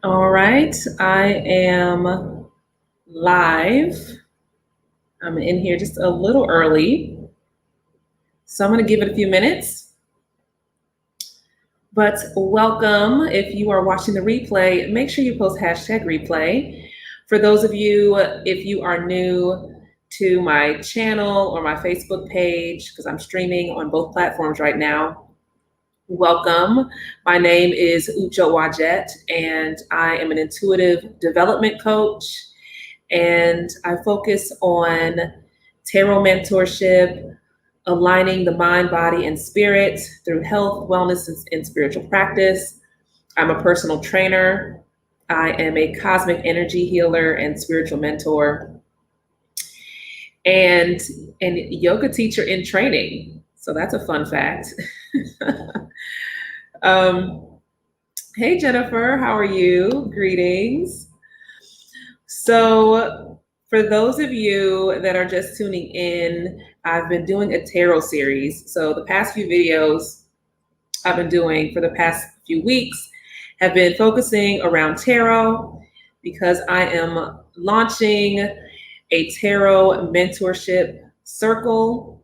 All right, I am live. I'm in here just a little early, so I'm going to give it a few minutes. But welcome. If you are watching the replay, make sure you post #replay. For those of you, if you are new to my channel or my Facebook page, because I'm streaming on both platforms right now, welcome. My name is Wadjet, and I am an intuitive development coach. And I focus on tarot mentorship, aligning the mind, body, and spirit through health, wellness, and spiritual practice. I'm a personal trainer. I am a cosmic energy healer and spiritual mentor, and yoga teacher in training. So that's a fun fact. Hey, Jennifer, how are you? Greetings. So for those of you that are just tuning in, I've been doing a tarot series. So the past few videos I've been doing for the past few weeks have been focusing around tarot because I am launching a tarot mentorship circle.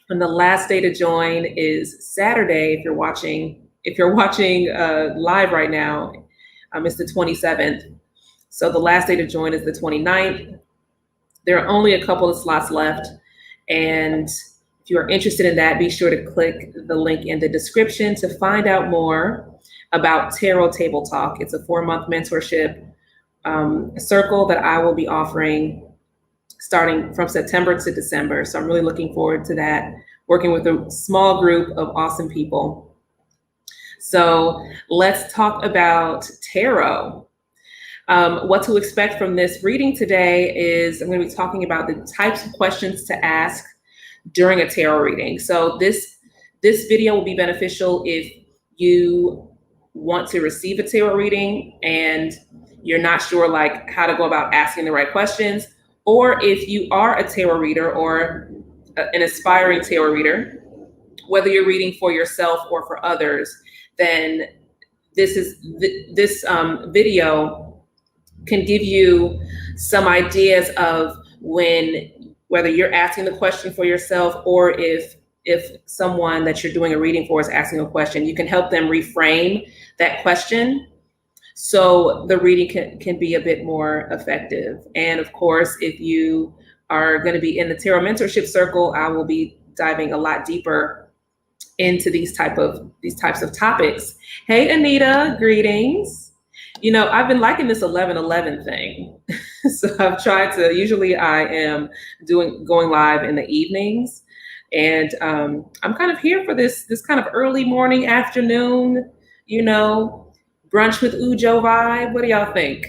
And the last day to join is Saturday. If you're watching live right now, it's the 27th. So the last day to join is the 29th. There are only a couple of slots left. And if you are interested in that, be sure to click the link in the description to find out more about Tarot Table Talk. It's a 4-month mentorship circle that I will be offering starting from September to December. So I'm really looking forward to that, working with a small group of awesome people. So let's talk about tarot. What to expect from this reading today is I'm going to be talking about the types of questions to ask during a tarot reading. So this video will be beneficial if you want to receive a tarot reading and you're not sure like how to go about asking the right questions, or if you are a tarot reader or an aspiring tarot reader, whether you're reading for yourself or for others, then this video can give you some ideas of whether you're asking the question for yourself or if someone that you're doing a reading for is asking a question, you can help them reframe that question so the reading can be a bit more effective. And of course, if you are going to be in the tarot mentorship circle, I will be diving a lot deeper into these types of topics. Hey, Anita, greetings. You know, I've been liking this 11/11 thing. So I've tried to, usually I am going live in the evenings. And I'm kind of here for this kind of early morning, afternoon, brunch with Ujo vibe. What do y'all think?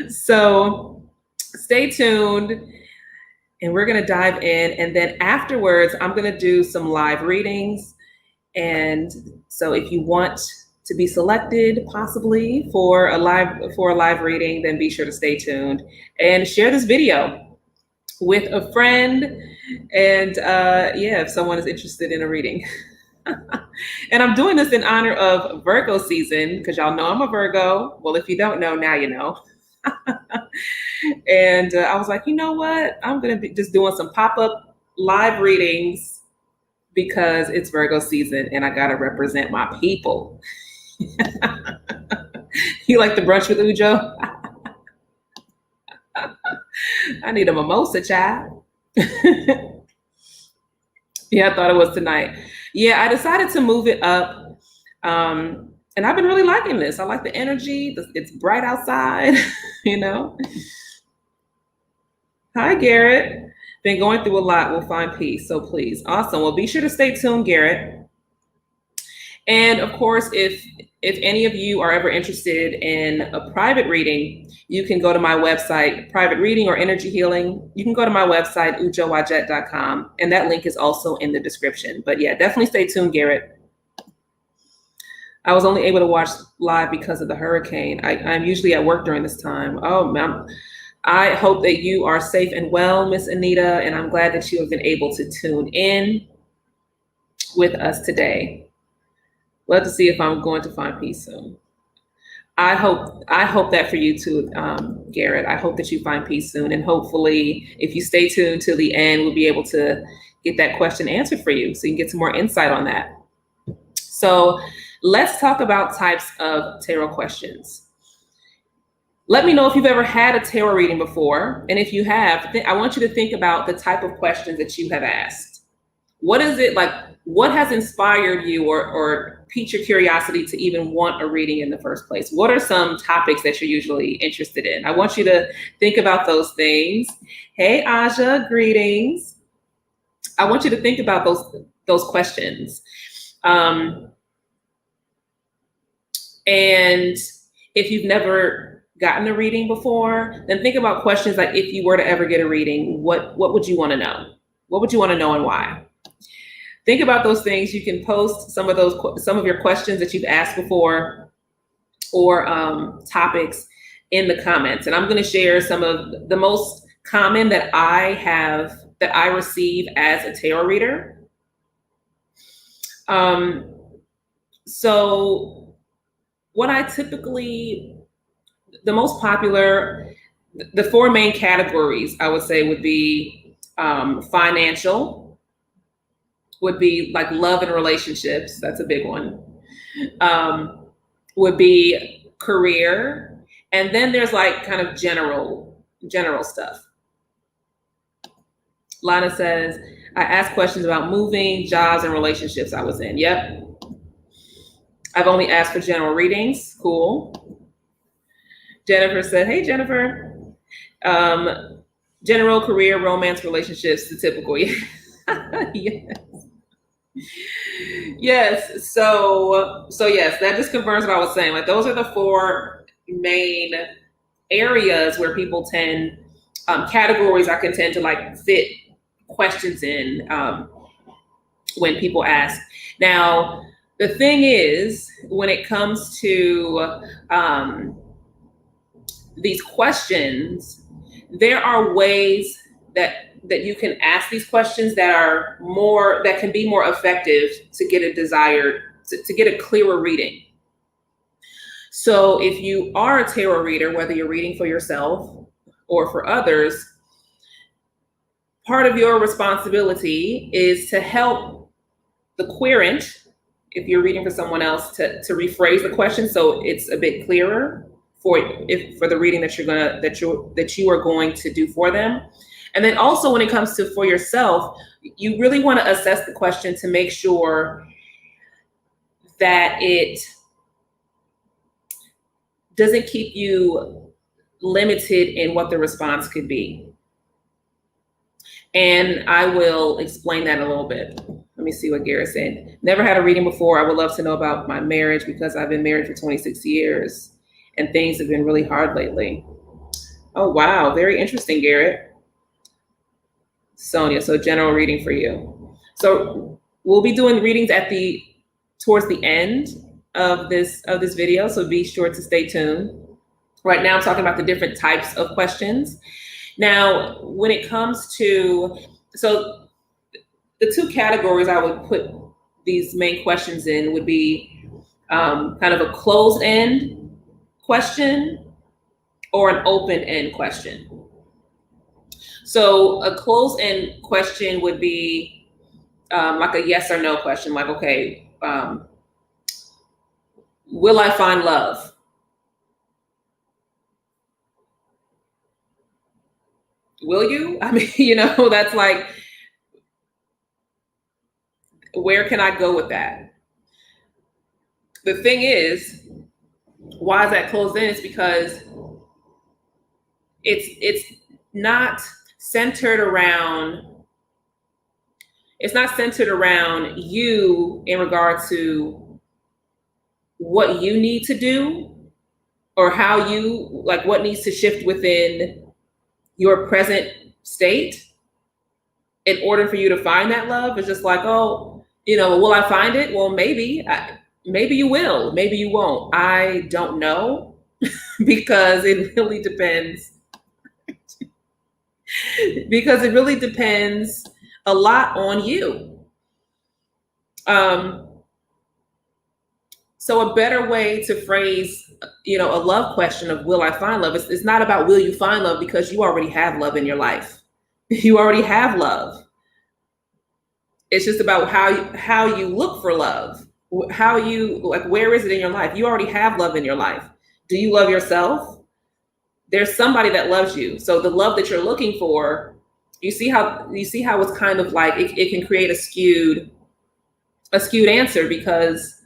So stay tuned and we're going to dive in. And then afterwards, I'm going to do some live readings. And so if you want to be selected possibly for a live reading, then be sure to stay tuned and share this video with a friend. And if someone is interested in a reading. And I'm doing this in honor of Virgo season because y'all know I'm a Virgo. Well, if you don't know, now you know. And I was like, you know what? I'm going to be just doing some pop-up live readings because it's Virgo season and I got to represent my people. You like the brunch with Ujo? I need a mimosa, child. Yeah, I thought it was tonight. Yeah, I decided to move it up. And I've been really liking this. I like the energy. It's bright outside, Hi, Garrett. Been going through a lot. We'll find peace. So please. Awesome. Well, be sure to stay tuned, Garrett. And of course, if any of you are ever interested in a private reading, you can go to my website, private reading or energy healing. You can go to my website, ujowadjet.com, and that link is also in the description. But yeah, definitely stay tuned, Garrett. I was only able to watch live because of the hurricane. I'm usually at work during this time. Oh, man. I hope that you are safe and well, Miss Anita, and I'm glad that you have been able to tune in with us today. Love to see if I'm going to find peace soon. I hope that for you too, Garrett. I hope that you find peace soon, and hopefully, if you stay tuned till the end, we'll be able to get that question answered for you, so you can get some more insight on that. So, let's talk about types of tarot questions. Let me know if you've ever had a tarot reading before, and if you have, I want you to think about the type of questions that you have asked. What is it like? What has inspired you or piqued your curiosity to even want a reading in the first place? What are some topics that you're usually interested in? I want you to think about those things. Hey, Aja, greetings. I want you to think about those questions. And if you've never gotten a reading before, then think about questions like, if you were to ever get a reading, what would you want to know? What would you want to know and why? Think about those things. You can post some of your questions that you've asked before, or topics in the comments. And I'm going to share some of the most common that I receive as a tarot reader. So what I typically, the most popular, the four main categories I would say would be financial, would be like love and relationships. That's a big one. Would be career. And then there's like kind of general stuff. Lana says, I asked questions about moving, jobs, and relationships I was in. Yep. I've only asked for general readings. Cool. Jennifer said, hey, Jennifer. General, career, romance, relationships, the typical. Yes. Yes. So yes, that just confirms what I was saying. Like, those are the four main areas where people tend, categories I can tend to like fit questions in when people ask. Now, the thing is, when it comes to these questions, there are ways that you can ask these questions that can be more effective to get to get a clearer reading. So if you are a tarot reader, whether you're reading for yourself or for others, part of your responsibility is to help the querent, if you're reading for someone else, to rephrase the question so it's a bit clearer for the reading that you are going to do for them. And then also, when it comes to for yourself, you really want to assess the question to make sure that it doesn't keep you limited in what the response could be. And I will explain that a little bit. Let me see what Garrett said. Never had a reading before. I would love to know about my marriage because I've been married for 26 years and things have been really hard lately. Oh, wow. Very interesting, Garrett. Sonia, so general reading for you. So we'll be doing readings towards the end of this video, so be sure to stay tuned. Right now I'm talking about the different types of questions. Now, when it comes to, so the two categories I would put these main questions in would be kind of a closed-end question or an open-end question. So a closed-end question would be like a yes or no question, like, okay, will I find love? Will you? I mean, that's like, where can I go with that? The thing is, why is that closed in? It's because it's not centered around you in regard to what you need to do or how what needs to shift within your present state in order for you to find that love. It's just like, oh, will I find it? Well, maybe you will, maybe you won't. I don't know because it really depends. Because it really depends a lot on you. So So a better way to phrase, a love question of will I find love? It's not about will you find love, because you already have love in your life. You already have love. It's just about how you look for love. How you, like, where is it in your life? You already have love in your life. Do you love yourself? There's somebody that loves you. So the love that you're looking for, you see how it's kind of like it can create a skewed answer, because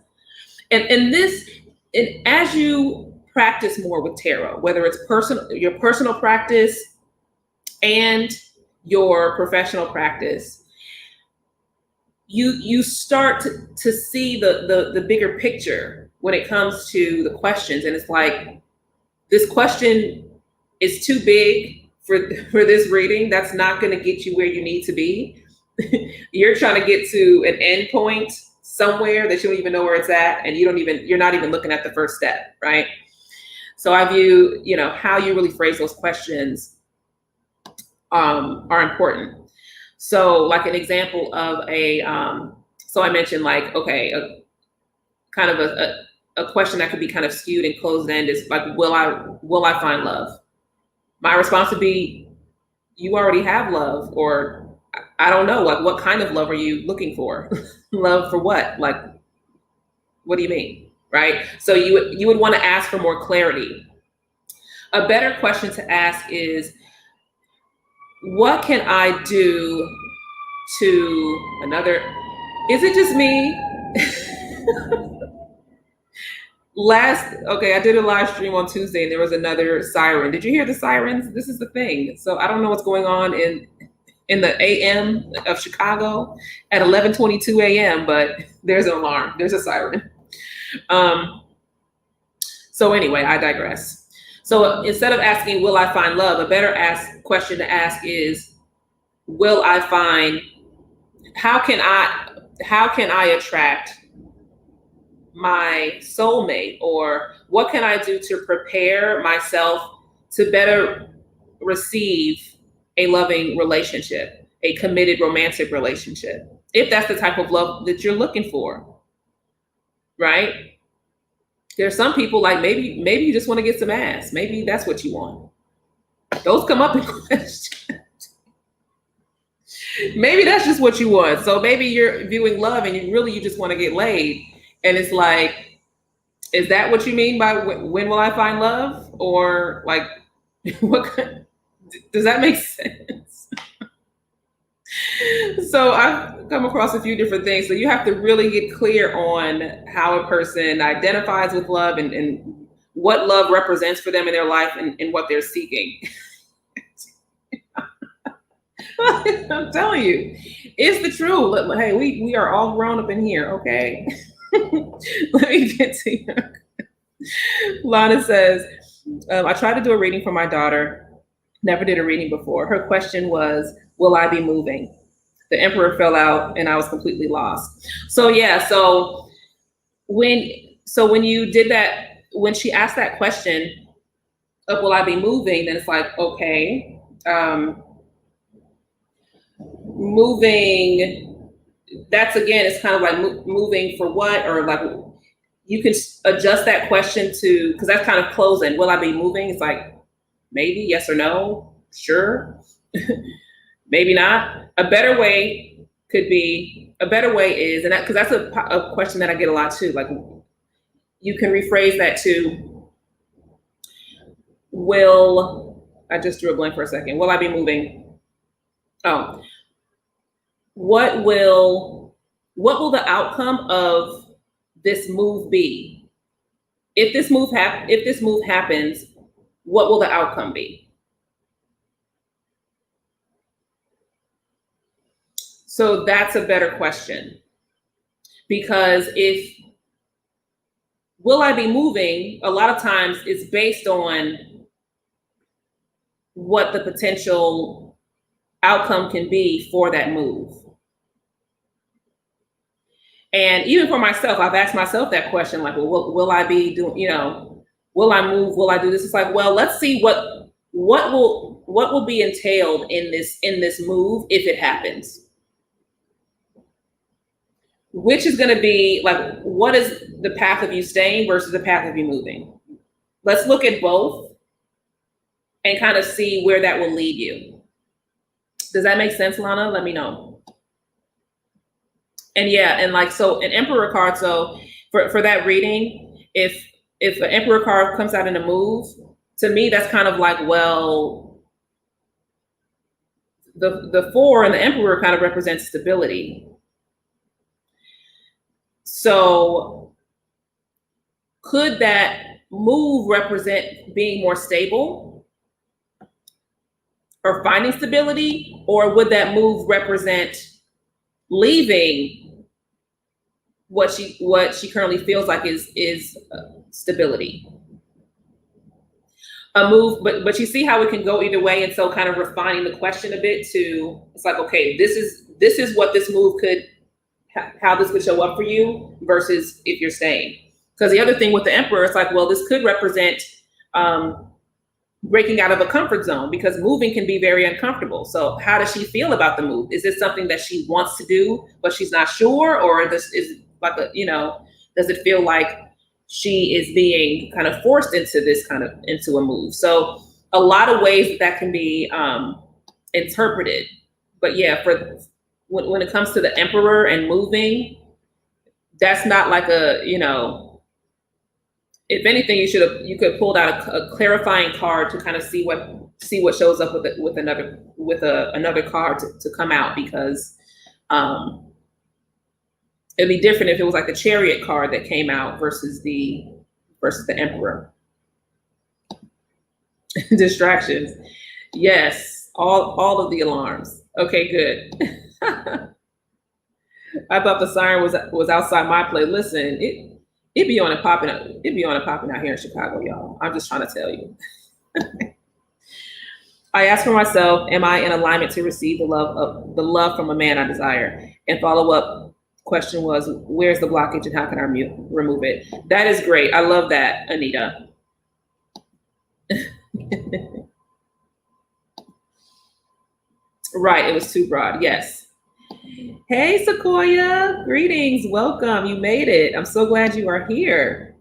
and as you practice more with tarot, whether it's your personal practice and your professional practice, you start to see the bigger picture when it comes to the questions. And it's like, this question is too big for this reading. That's not going to get you where you need to be. You're trying to get to an end point somewhere that you don't even know where it's at, and you're not even looking at the first step, right? So I view, how you really phrase those questions are important. So, like, an example of so I mentioned, like, okay, kind of a question that could be kind of skewed and closed end is like, will I find love? My response would be, you already have love, or I don't know, like, what kind of love are you looking for? Love for what? Like, what do you mean, right? So you would want to ask for more clarity. A better question to ask is, what can I do to another? Is it just me? I did a live stream on Tuesday and there was another siren. Did you hear the sirens? This is the thing. So I don't know what's going on in the AM of Chicago at 11:22 a.m., but there's an alarm. There's a siren. So anyway, I digress. So instead of asking, will I find love? A better question to ask is, how can I attract my soulmate? Or what can I do to prepare myself to better receive a loving relationship, a committed romantic relationship, if that's the type of love that you're looking for, right? There's some people, like, maybe you just want to get some ass. Maybe that's what you want. Those come up in questions. Maybe that's just what you want. So maybe you're viewing love and you just want to get laid. And it's like, is that what you mean by when will I find love? Or, like, does that make sense? So I've come across a few different things. So you have to really get clear on how a person identifies with love and what love represents for them in their life and what they're seeking. I'm telling you, it's the truth. Hey, we are all grown up in here, okay? Let me get to you. Lana says, I tried to do a reading for my daughter. Never did a reading before. Her question was, will I be moving? The emperor fell out and I was completely lost. So yeah, so when you did that, when she asked that question of will I be moving, then it's like, okay, moving, that's, again, it's kind of like moving for what? Or, like, you can adjust that question to, because that's kind of closing. Will I be moving? It's like, maybe, yes or no, sure, maybe not. A better way is, and because that's a question that I get a lot too, like, you can rephrase that to, I just drew a blank for a second. Will I be moving? Oh, what will the outcome of this move be? If this move happens, what will the outcome be? So that's a better question, because if will I be moving, a lot of times it's based on what the potential outcome can be for that move. And even for myself, I've asked myself that question, like, well, will I be doing, will I move? Will I do this? It's like, well, let's see what will be entailed in this move if it happens. which is going to be like, what is the path of you staying versus the path of you moving? Let's look at both and kind of see where that will lead you. Does that make sense, Lana? Let me know. And yeah, and like, so an Emperor card, so for that reading, if an Emperor card comes out in a move, to me, that's kind of like, well, the 4 and the Emperor kind of represents stability. So could that move represent being more stable or finding stability, or would that move represent leaving what she currently feels like is stability? A move, but you see how it can go either way, and so kind of refining the question a bit to, it's like, okay, this is what this move could, how this would show up for you versus if you're staying. Because the other thing with the Emperor, it's like, well, this could represent breaking out of a comfort zone, because moving can be very uncomfortable. So how does she feel about the move? Is this something that she wants to do, but she's not sure? Or this is like a, does it feel like she is being kind of forced into a move? So a lot of ways that can be interpreted. But yeah, when it comes to the Emperor and moving, that's not like a, if anything, you could pull out a clarifying card to kind of see what shows up with another card to come out, because it'd be different if it was like the Chariot card that came out versus the Emperor. Distractions. Yes, all of the alarms. Okay, good. I thought the siren was outside my place. Listen, it be on and popping out. It be on and popping out here in Chicago, y'all. I'm just trying to tell you. I asked for myself, am I in alignment to receive the love from a man I desire? And follow-up question was, where's the blockage and how can I remove it? That is great. I love that, Anita. Right, it was too broad. Yes. Hey, Sequoia, greetings, welcome. You made it. I'm so glad you are here.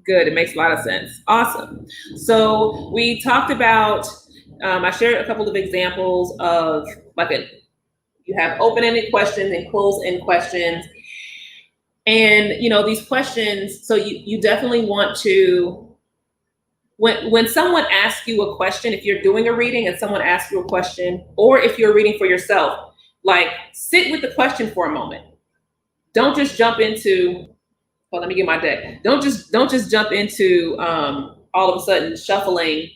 Good, it makes a lot of sense. Awesome. So we talked about, I shared a couple of examples of you have open-ended questions and closed-end questions. And, these questions, so you definitely want to, when someone asks you a question, if you're doing a reading and someone asks you a question, or if you're reading for yourself, like, sit with the question for a moment. Don't just jump into, well, let me get my deck. Don't just jump into all of a sudden shuffling,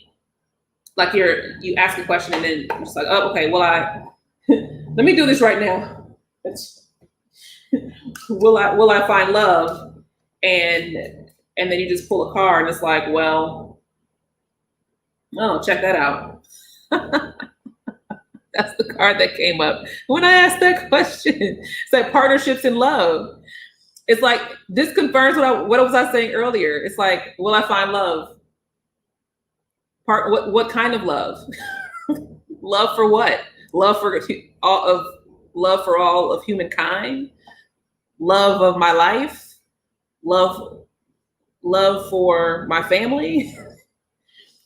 like you ask a question and then you're just like, oh, okay, well, let me do this right now. Will I find love? And then you just pull a card and it's like, well, oh, check that out. That's the card that came up when I asked that question. It's like partnerships in love. It's like, this confirms what was I saying earlier? It's like, will I find love? What kind of love? Love for what? Love for all of humankind? Love of my life? Love for my family?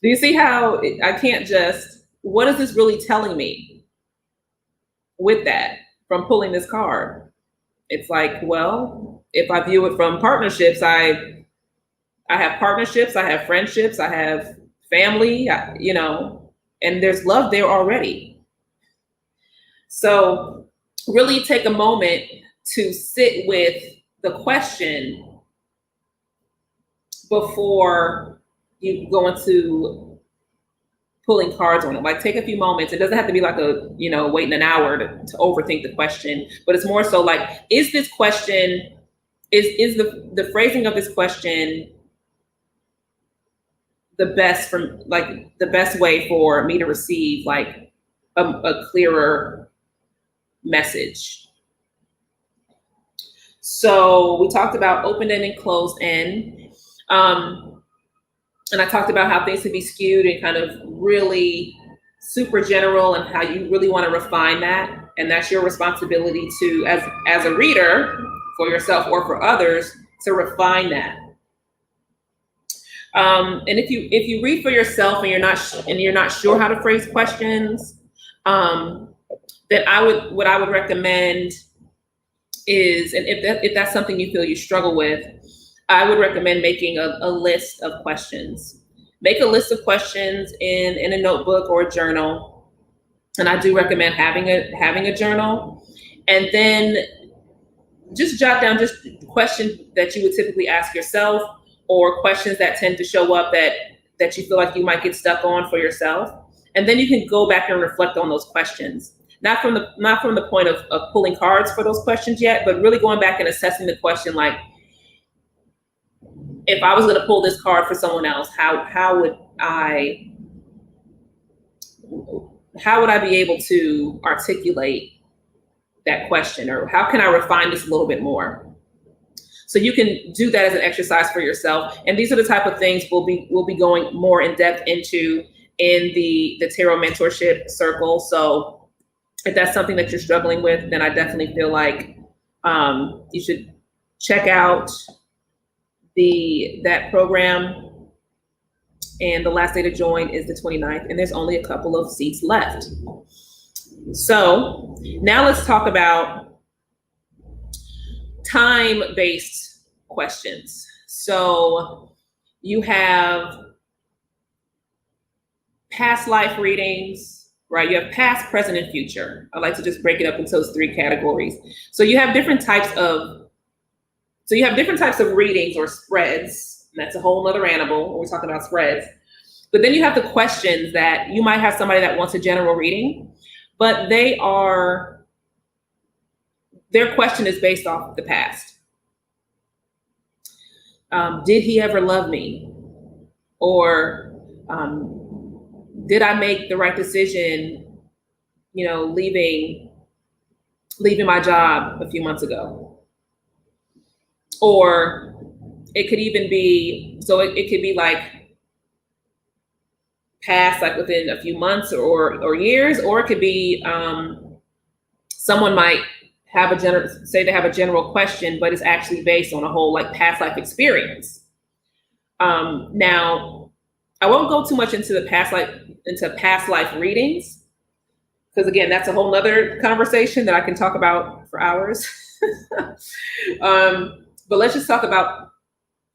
Do you see how I can't just, what is this really telling me with that from pulling this card? It's like, well, if I view it from partnerships, I have partnerships, I have friendships, I have family, and there's love there already. So really take a moment to sit with the question before you go into pulling cards on it. Like, take a few moments. It doesn't have to be like waiting an hour to overthink the question, but it's more so like, is this question, is the phrasing of this question the best way for me to receive like a clearer message? So we talked about open-end and closed-end. And I talked about how things can be skewed and kind of really super general and how you really want to refine that. And that's your responsibility to, as a reader, for yourself or for others, to refine that. And if you read for yourself and you're not sure how to phrase questions, then what I would recommend is, and if that's something you feel you struggle with, I would recommend making a list of questions. Make a list of questions in a notebook or a journal. And I do recommend having a journal. And then just jot down just questions that you would typically ask yourself, or questions that tend to show up that you feel like you might get stuck on for yourself. And then you can go back and reflect on those questions. Not from the point of pulling cards for those questions yet, but really going back and assessing the question, like, if I was going to pull this card for someone else, how would I be able to articulate that question, or how can I refine this a little bit more? So you can do that as an exercise for yourself. And these are the type of things we'll be going more in depth into in the Tarot Mentorship Circle. So if that's something that you're struggling with, then I definitely feel like you should check out that program. And the last day to join is the 29th, and there's only a couple of seats left. So now let's talk about time-based questions. So you have past life readings, right? You have past, present, and future. I like to just break it up into those three categories. So you have different types of readings or spreads. And that's a whole nother animal when we're talking about spreads. But then you have the questions that you might have somebody that wants a general reading, but their question is based off of the past. Did he ever love me? Or did I make the right decision, leaving my job a few months ago? Or it could even be, it could be like past, like within a few months or years, or it could be someone might have they have a general question, but it's actually based on a whole like past life experience. Now, I won't go too much into past life readings, because again, that's a whole nother conversation that I can talk about for hours. But let's just talk about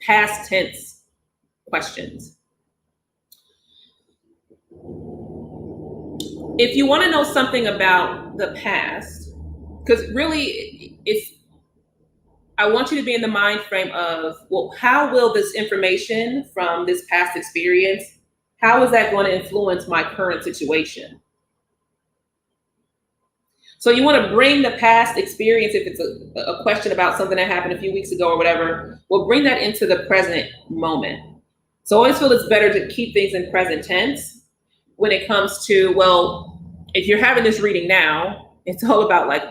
past tense questions. If you want to know something about the past, because really I want you to be in the mind frame of, well, how will this information from this past experience, how is that going to influence my current situation? So you want to bring the past experience, if it's a question about something that happened a few weeks ago or whatever, we'll bring that into the present moment. So I always feel it's better to keep things in present tense when it comes to, well, if you're having this reading now, it's all about like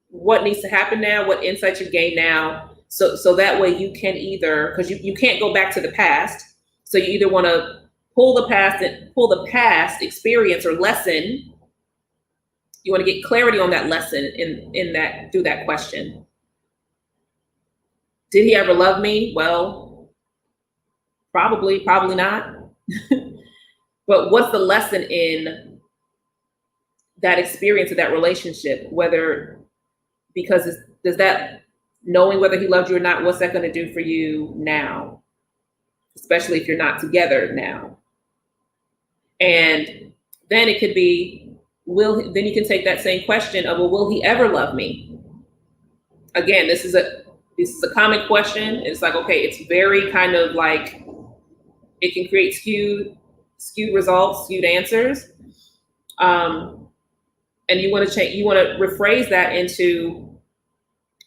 what needs to happen now, what insights you gain now. So that way you can either, because you can't go back to the past. So you either want to pull the past experience or lesson. You want to get clarity on that lesson through that question. Did he ever love me? Well, probably not. But what's the lesson in that experience of that relationship? Does that knowing whether he loved you or not, what's that going to do for you now? Especially if you're not together now. And then it could be, then you can take that same question of, well, will he ever love me? Again, this is a common question. It's like, okay, it's very kind of like, it can create skewed results, skewed answers. And you want to rephrase that into,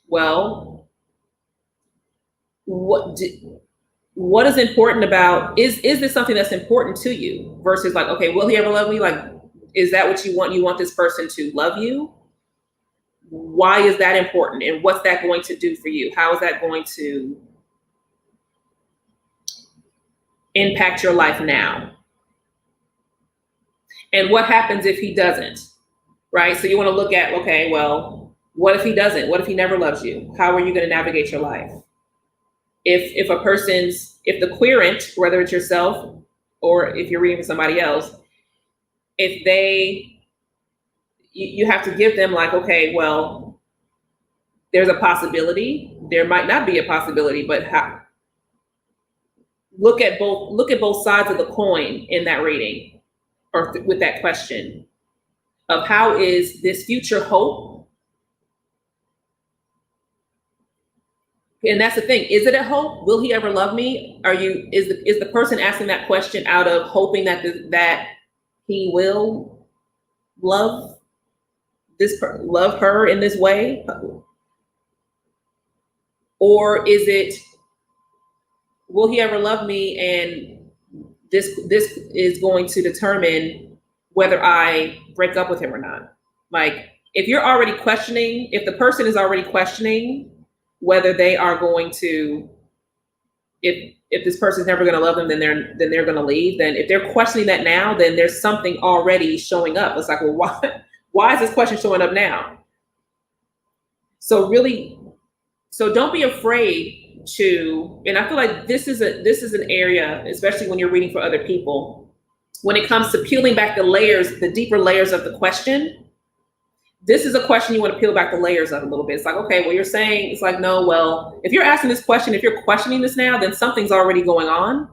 well, what is important about, is this something that's important to you? Versus like, okay, will he ever love me? Like, is that what you want? You want this person to love you? Why is that important? And what's that going to do for you? How is that going to impact your life now? And what happens if he doesn't? right? So you want to look at, okay, well, what if he doesn't? What if he never loves you? How are you going to navigate your life? If the querent, whether it's yourself or if you're reading for somebody else, if you have to give them like, okay, well, there's a possibility. There might not be a possibility, but look at both sides of the coin in that reading, or with that question of how is this future hope. And that's the thing. Is it a hope? Will he ever love me? Is the person asking that question out of hoping that he will love love her in this way? Or is it, will he ever love me, and this is going to determine whether I break up with him or not? Like, if the person is already questioning whether they are going to, if this person's never going to love them, then they're going to leave. Then if they're questioning that now, then there's something already showing up. It's like, well, why is this question showing up now? So don't be afraid to, and I feel like this is an area, especially when you're reading for other people, when it comes to peeling back the layers, the deeper layers of the question. This is a question you want to peel back the layers of a little bit. It's like, okay, well, you're saying, it's like, no, well, if you're asking this question, if you're questioning this now, then something's already going on.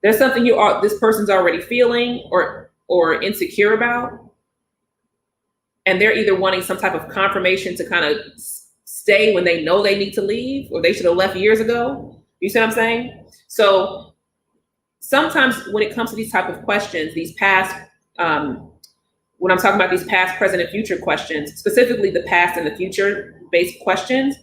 There's something this person's already feeling or insecure about. And they're either wanting some type of confirmation to kind of stay when they know they need to leave, or they should have left years ago. You see what I'm saying? So sometimes when it comes to these type of questions, these past, when I'm talking about these past, present, and future questions, specifically the past and the future based questions,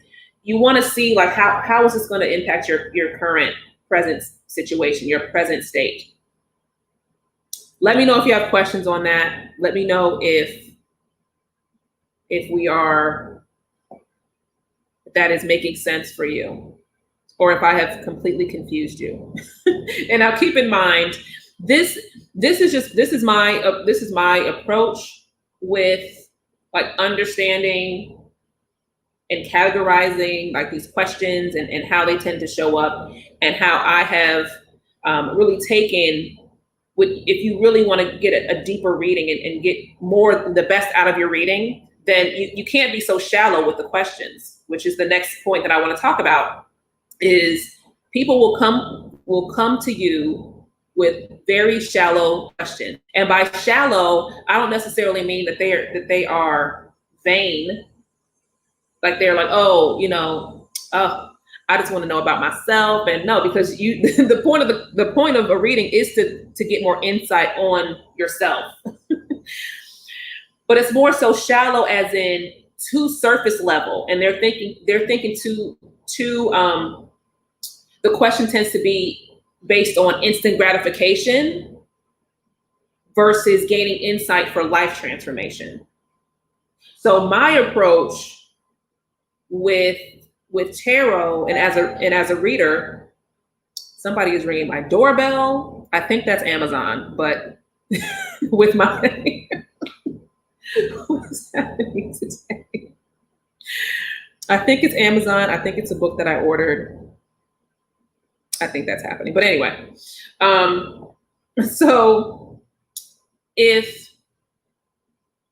you want to see like how is this going to impact your current present situation, your present state. Let me know if you have questions on that. Let me know if that is making sense for you, or if I have completely confused you. And now keep in mind, this is my approach with like understanding and categorizing like these questions and how they tend to show up, and how I have really taken, if you really want to get a deeper reading and get the best out of your reading, then you can't be so shallow with the questions, which is the next point that I want to talk about. Is people will come to you with very shallow questions. And by shallow, I don't necessarily mean that they are vain. Like they're like, oh, I just want to know about myself. And no, because the point of a reading is to get more insight on yourself. But it's more so shallow, as in too surface level, and they're thinking too. The question tends to be based on instant gratification versus gaining insight for life transformation. So my approach with tarot, and as a reader, somebody is ringing my doorbell. I think that's Amazon, but with my what's happening today? I think it's Amazon. I think it's a book that I ordered. I think that's happening. But anyway, so if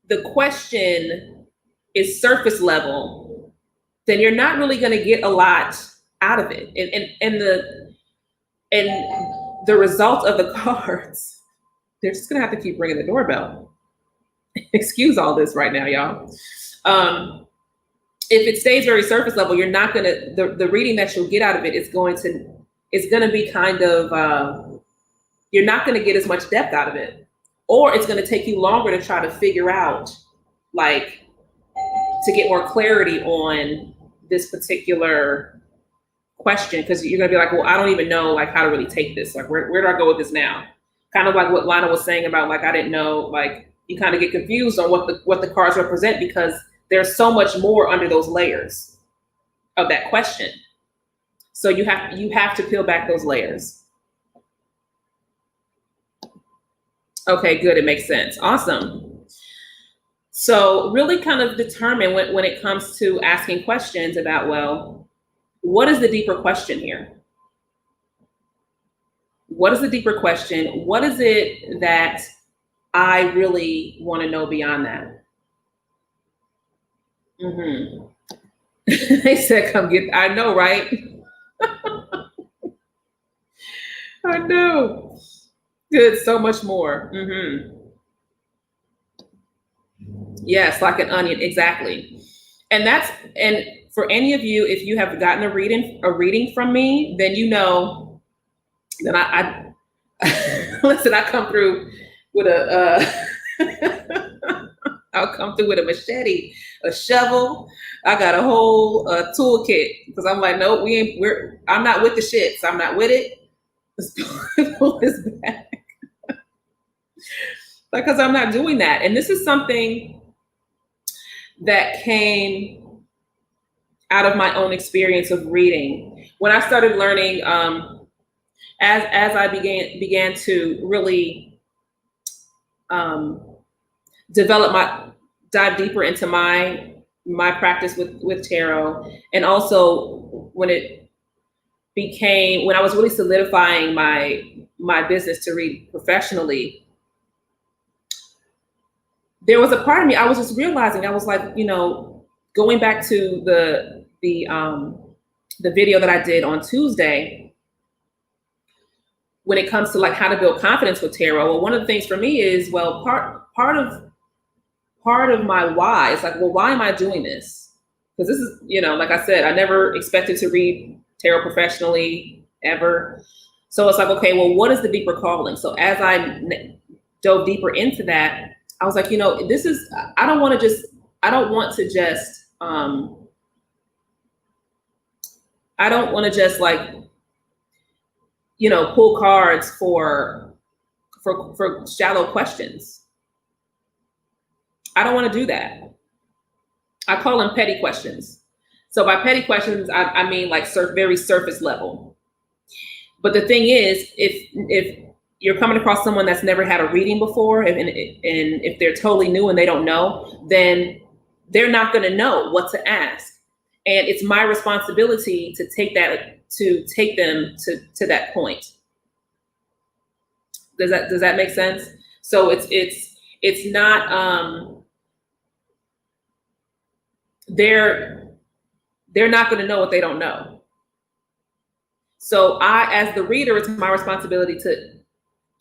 the question is surface level, then you're not really going to get a lot out of it. And the result of the cards, they're just going to have to keep ringing the doorbell. Excuse all this right now, y'all. If it stays very surface level, you're not going to, the reading that you'll get out of it is going to be kind of, you're not going to get as much depth out of it, or it's going to take you longer to try to figure out, like, to get more clarity on this particular question, because you're going to be like, well, I don't even know like how to really take this. Like, where do I go with this now? Kind of like what Lana was saying about, like, I didn't know, like, you kind of get confused on what the cards represent, because there's so much more under those layers of that question. So you have to peel back those layers. Okay, good. It makes sense. Awesome. So really kind of determine when it comes to asking questions about, well, what is the deeper question here? What is the deeper question? What is it that I really want to know beyond that? They said, come get, I know, right? I know. Good, so much more. Yes, like an onion, exactly. And for any of you, if you have gotten a reading from me, then you know that I listen. I come through with I'll come through with a machete, a shovel. I got a whole toolkit because I'm like, nope, I'm not with the shits. I'm not with it. Let's pull this back because I'm not doing that. And this is something that came out of my own experience of reading. When I started learning, as I began to really dive deeper into my practice with tarot, and also when I was really solidifying my business to read professionally, there was a part of me, I was just realizing, I was like, going back to the video that I did on Tuesday, when it comes to like how to build confidence with tarot. Well, one of the things for me is, well, part of my why is like, well, why am I doing this? Because this is, like I said, I never expected to read tarot professionally ever. So it's like, okay, well, what is the deeper calling? So as I dove deeper into that, I was like, this is, I don't want to just like, pull cards for shallow questions. I don't want to do that. I call them petty questions. So by petty questions, I mean like very surface level. But the thing is, if you're coming across someone that's never had a reading before, and if they're totally new and they don't know, then they're not going to know what to ask. And it's my responsibility to take them to that point. Does that make sense? So it's not, they're not going to know what they don't know. So as the reader, it's my responsibility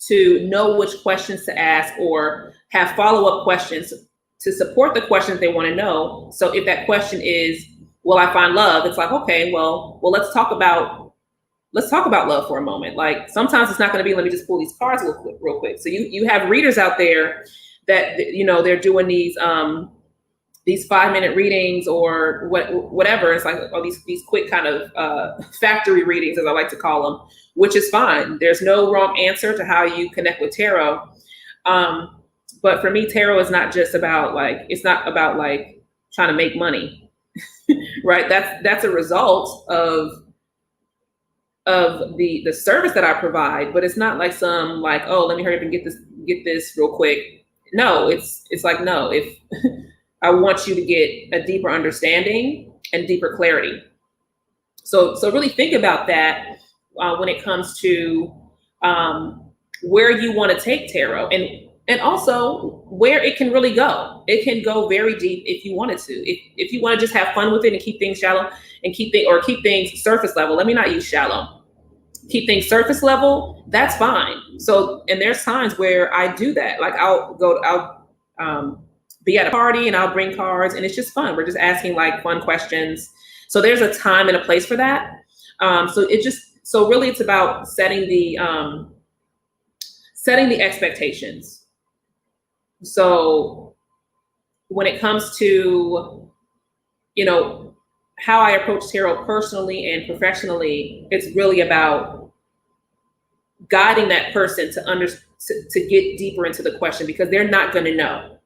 to know which questions to ask or have follow-up questions to support the questions they want to know. So if that question is, will I find love? It's like, okay, well, let's talk about love for a moment. Like sometimes it's not going to be, let me just pull these cards real quick. So you have readers out there that, they're doing these 5-minute readings or whatever. It's like, these quick kind of factory readings, as I like to call them, which is fine. There's no wrong answer to how you connect with tarot. But for me, tarot is not just about it's not about like trying to make money, right? That's a result of the service that I provide, but it's not like some like, oh, let me hurry up and get this real quick. No, it's like, no, if I want you to get a deeper understanding and deeper clarity. So really think about that when it comes to where you want to take tarot, and also where it can really go. It can go very deep if you wanted to. If you want to just have fun with it and keep things shallow and keep things surface level. Let me not use shallow. Keep things surface level. That's fine. So, and there's times where I do that. Like I'll be at a party and I'll bring cards and it's just fun. We're just asking like fun questions. So there's a time and a place for that. So really it's about setting the expectations. So when it comes to, how I approach tarot personally and professionally, it's really about guiding that person to get deeper into the question, because they're not going to know.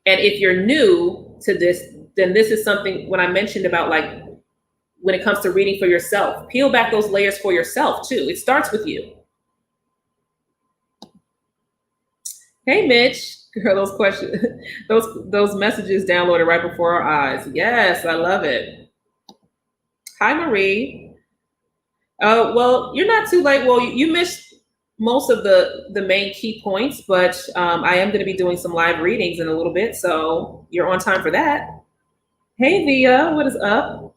And if you're new to this, then this is something, when I mentioned about like, when it comes to reading for yourself, peel back those layers for yourself too. It starts with you. Hey, Mitch. Girl, those questions, those messages downloaded right before our eyes. Yes, I love it. Hi, Marie. Well, you're not too late. Well, you missed most of the main key points, but I am going to be doing some live readings in a little bit, so you're on time for that. Hey, Via, what is up?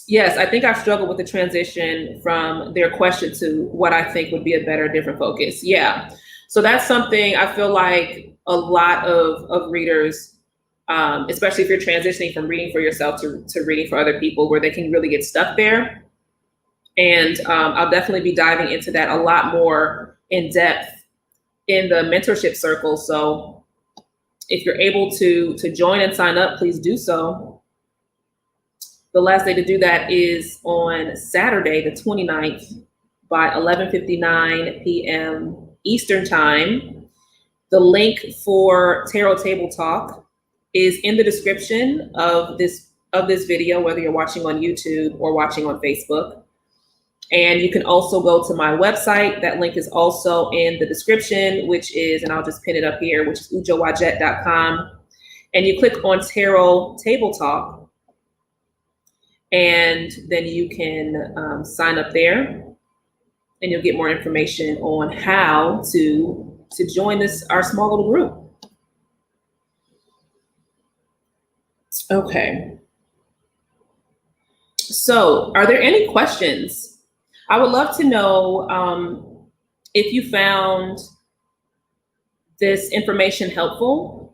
Yes, I think I've struggled with the transition from their question to what I think would be a better, different focus. Yeah. So that's something I feel like a lot of readers, especially if you're transitioning from reading for yourself to reading for other people, where they can really get stuck there. And I'll definitely be diving into that a lot more in depth in the mentorship circle. So if you're able to join and sign up, please do so. The last day to do that is on Saturday, the 29th, by 11:59 p.m. Eastern Time. The link for Tarot Table Talk is in the description of this video, whether you're watching on YouTube or watching on Facebook. And you can also go to my website. That link is also in the description, which is, and I'll just pin it up here, which is wadjet.com. And you click on Tarot Table Talk. And then you can sign up there, and you'll get more information on how to join our small little group. Okay. So, are there any questions? I would love to know if you found this information helpful.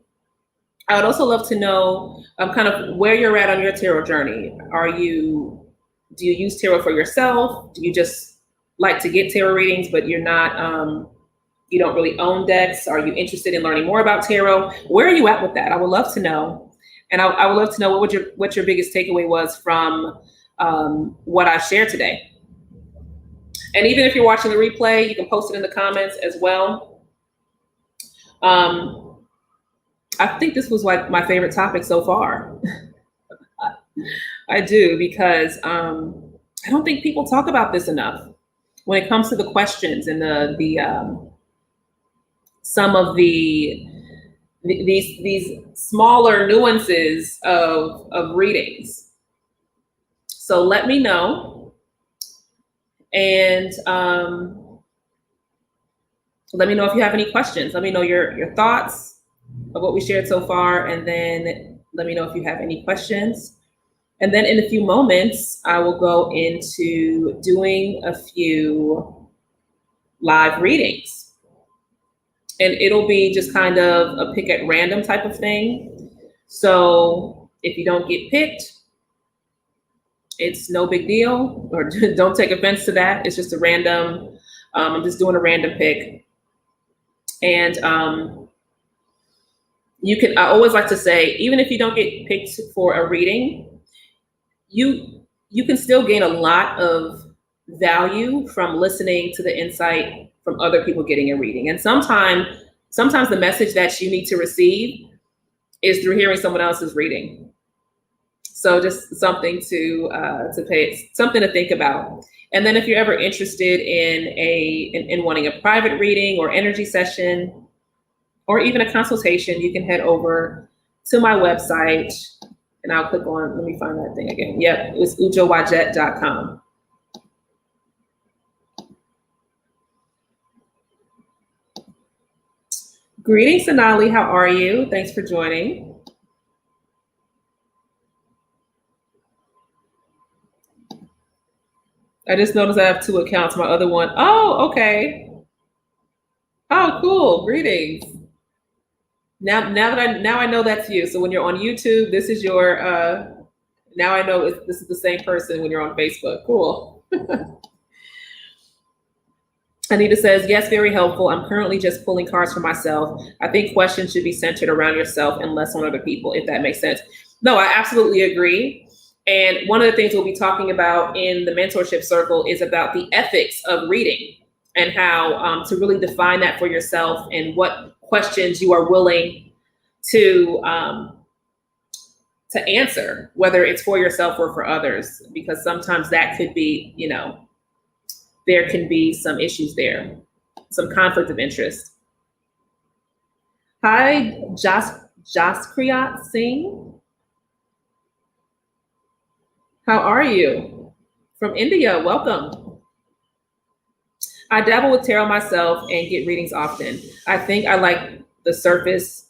I would also love to know kind of where you're at on your tarot journey. Do you use tarot for yourself? Do you just like to get tarot readings, but you're not, you don't really own decks? Are you interested in learning more about tarot? Where are you at with that? I would love to know. And I would love to know what your biggest takeaway was from what I shared today. And even if you're watching the replay, you can post it in the comments as well. I think this was like my favorite topic so far. I do, because I don't think people talk about this enough when it comes to the questions and some of these smaller nuances of readings. So let me know, and let me know if you have any questions. Let me know your thoughts of what we shared so far, and then let me know if you have any questions. And then in a few moments, I will go into doing a few live readings. And it'll be just kind of a pick at random type of thing. So if you don't get picked, it's no big deal, or don't take offense to that. It's just a random, I'm just doing a random pick. And I always like to say, even if you don't get picked for a reading, you can still gain a lot of value from listening to the insight from other people getting a reading. And sometimes the message that you need to receive is through hearing someone else's reading. So just something something to think about. And then if you're ever interested in wanting a private reading or energy session, or even a consultation, you can head over to my website, and I'll click on, let me find that thing again. Yep, it's wadjet.com. Greetings, Sonali, how are you? Thanks for joining. I just noticed I have two accounts. My other one, oh, okay. Oh, cool, greetings. Now I know that's you. So when you're on YouTube, this is your, now I know this is the same person when you're on Facebook. Cool. Anita says, yes, very helpful. I'm currently just pulling cards for myself. I think questions should be centered around yourself and less on other people, if that makes sense. No, I absolutely agree. And one of the things we'll be talking about in the mentorship circle is about the ethics of reading, and how to really define that for yourself, and what questions you are willing to answer, whether it's for yourself or for others, because sometimes that could be, there can be some issues there. some conflict of interest. Hi, Jaskriyat Singh. How are you? From India, welcome. I dabble with tarot myself and get readings often. I think I like the surface.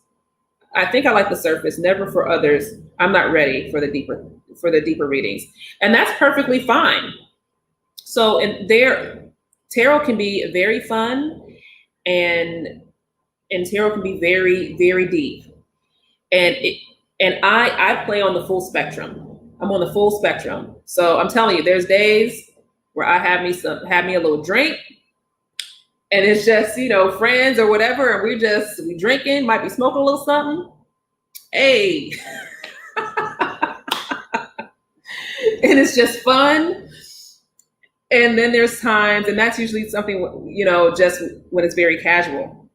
Never for others. I'm not ready for the deeper readings. And that's perfectly fine. So tarot can be very fun, and tarot can be very, very deep. And I play on the full spectrum. I'm on the full spectrum. So I'm telling you, there's days where I have me a little drink, and it's just, friends or whatever, and we drinking, might be smoking a little something. Hey. And it's just fun. And then there's times, and that's usually something, just when it's very casual.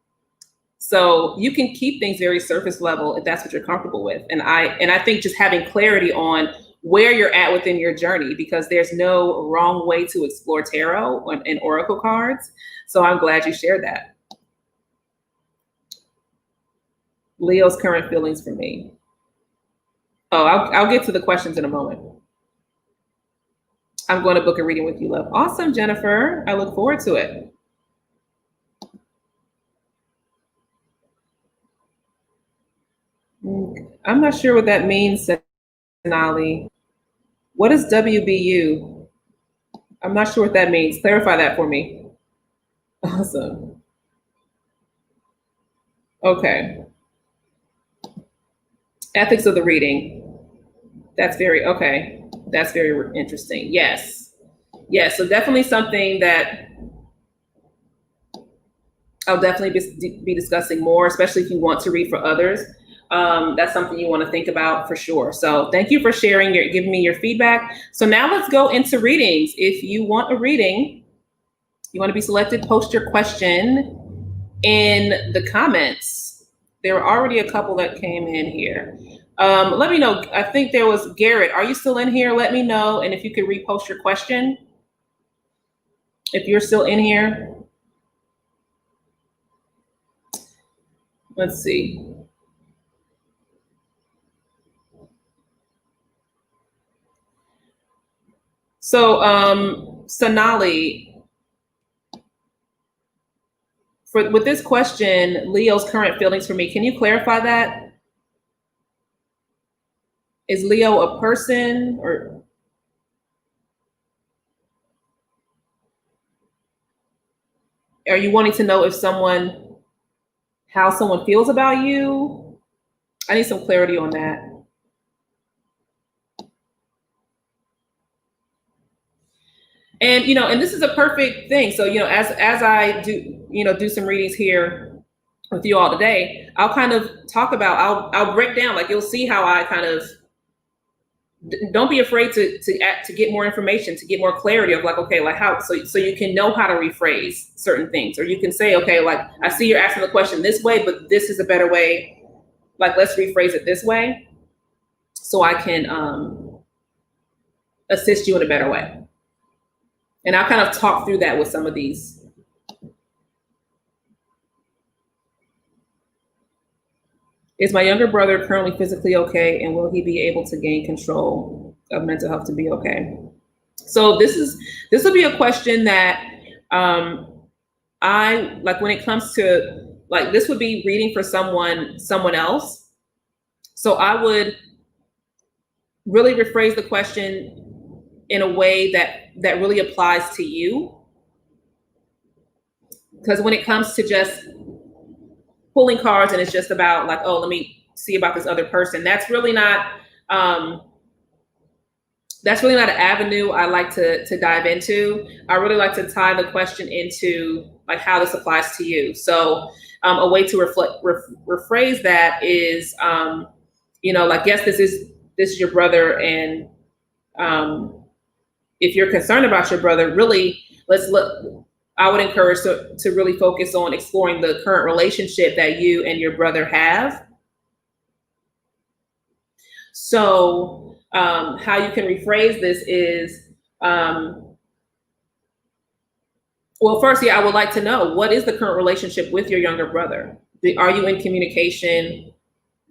So you can keep things very surface level if that's what you're comfortable with. And I think just having clarity on where you're at within your journey, because there's no wrong way to explore tarot and oracle cards. So I'm glad you shared that. Leo's current feelings for me. Oh, I'll get to the questions in a moment. I'm going to book a reading with you, love. Awesome, Jennifer. I look forward to it. I'm not sure what that means, Sonali. What is WBU? I'm not sure what that means. Clarify that for me. Awesome. Okay. Ethics of the reading. That's very interesting. Yes. Yes. So definitely something that I'll definitely be discussing more, especially if you want to read for others. That's something you want to think about for sure. So thank you for sharing, giving me your feedback. So now let's go into readings. If you want a reading, you want to be selected, post your question in the comments. There were already a couple that came in here. Let me know. I think there was Garrett. Are you still in here? Let me know. And if you could repost your question, if you're still in here. Let's see. So, Sonali, with this question, Leo's current feelings for me, can you clarify that? Is Leo a person, or are you wanting to know how someone feels about you? I need some clarity on that. And and this is a perfect thing. So as I do some readings here with you all today, I'll kind of talk about, I'll break down, like you'll see how I kind of, don't be afraid to get more information, to get more clarity of like, okay, like how, so you can know how to rephrase certain things, or you can say, okay, like I see you're asking the question this way, but this is a better way. Like, let's rephrase it this way, so I can assist you in a better way. And I'll kind of talk through that with some of these. Is my younger brother currently physically okay, and will he be able to gain control of mental health to be okay? So this will be a question that I like when it comes to, like, this would be reading for someone else. So I would really rephrase the question in a way that really applies to you. Because when it comes to just pulling cards and it's just about like, oh, let me see about this other person, that's really not an avenue I like to dive into. I really like to tie the question into like how this applies to you. So a way to rephrase that is, like, yes, this is your brother, and if you're concerned about your brother, really, I would encourage to really focus on exploring the current relationship that you and your brother have. So how you can rephrase this is, Well, firstly, I would like to know, what is the current relationship with your younger brother? Are you in communication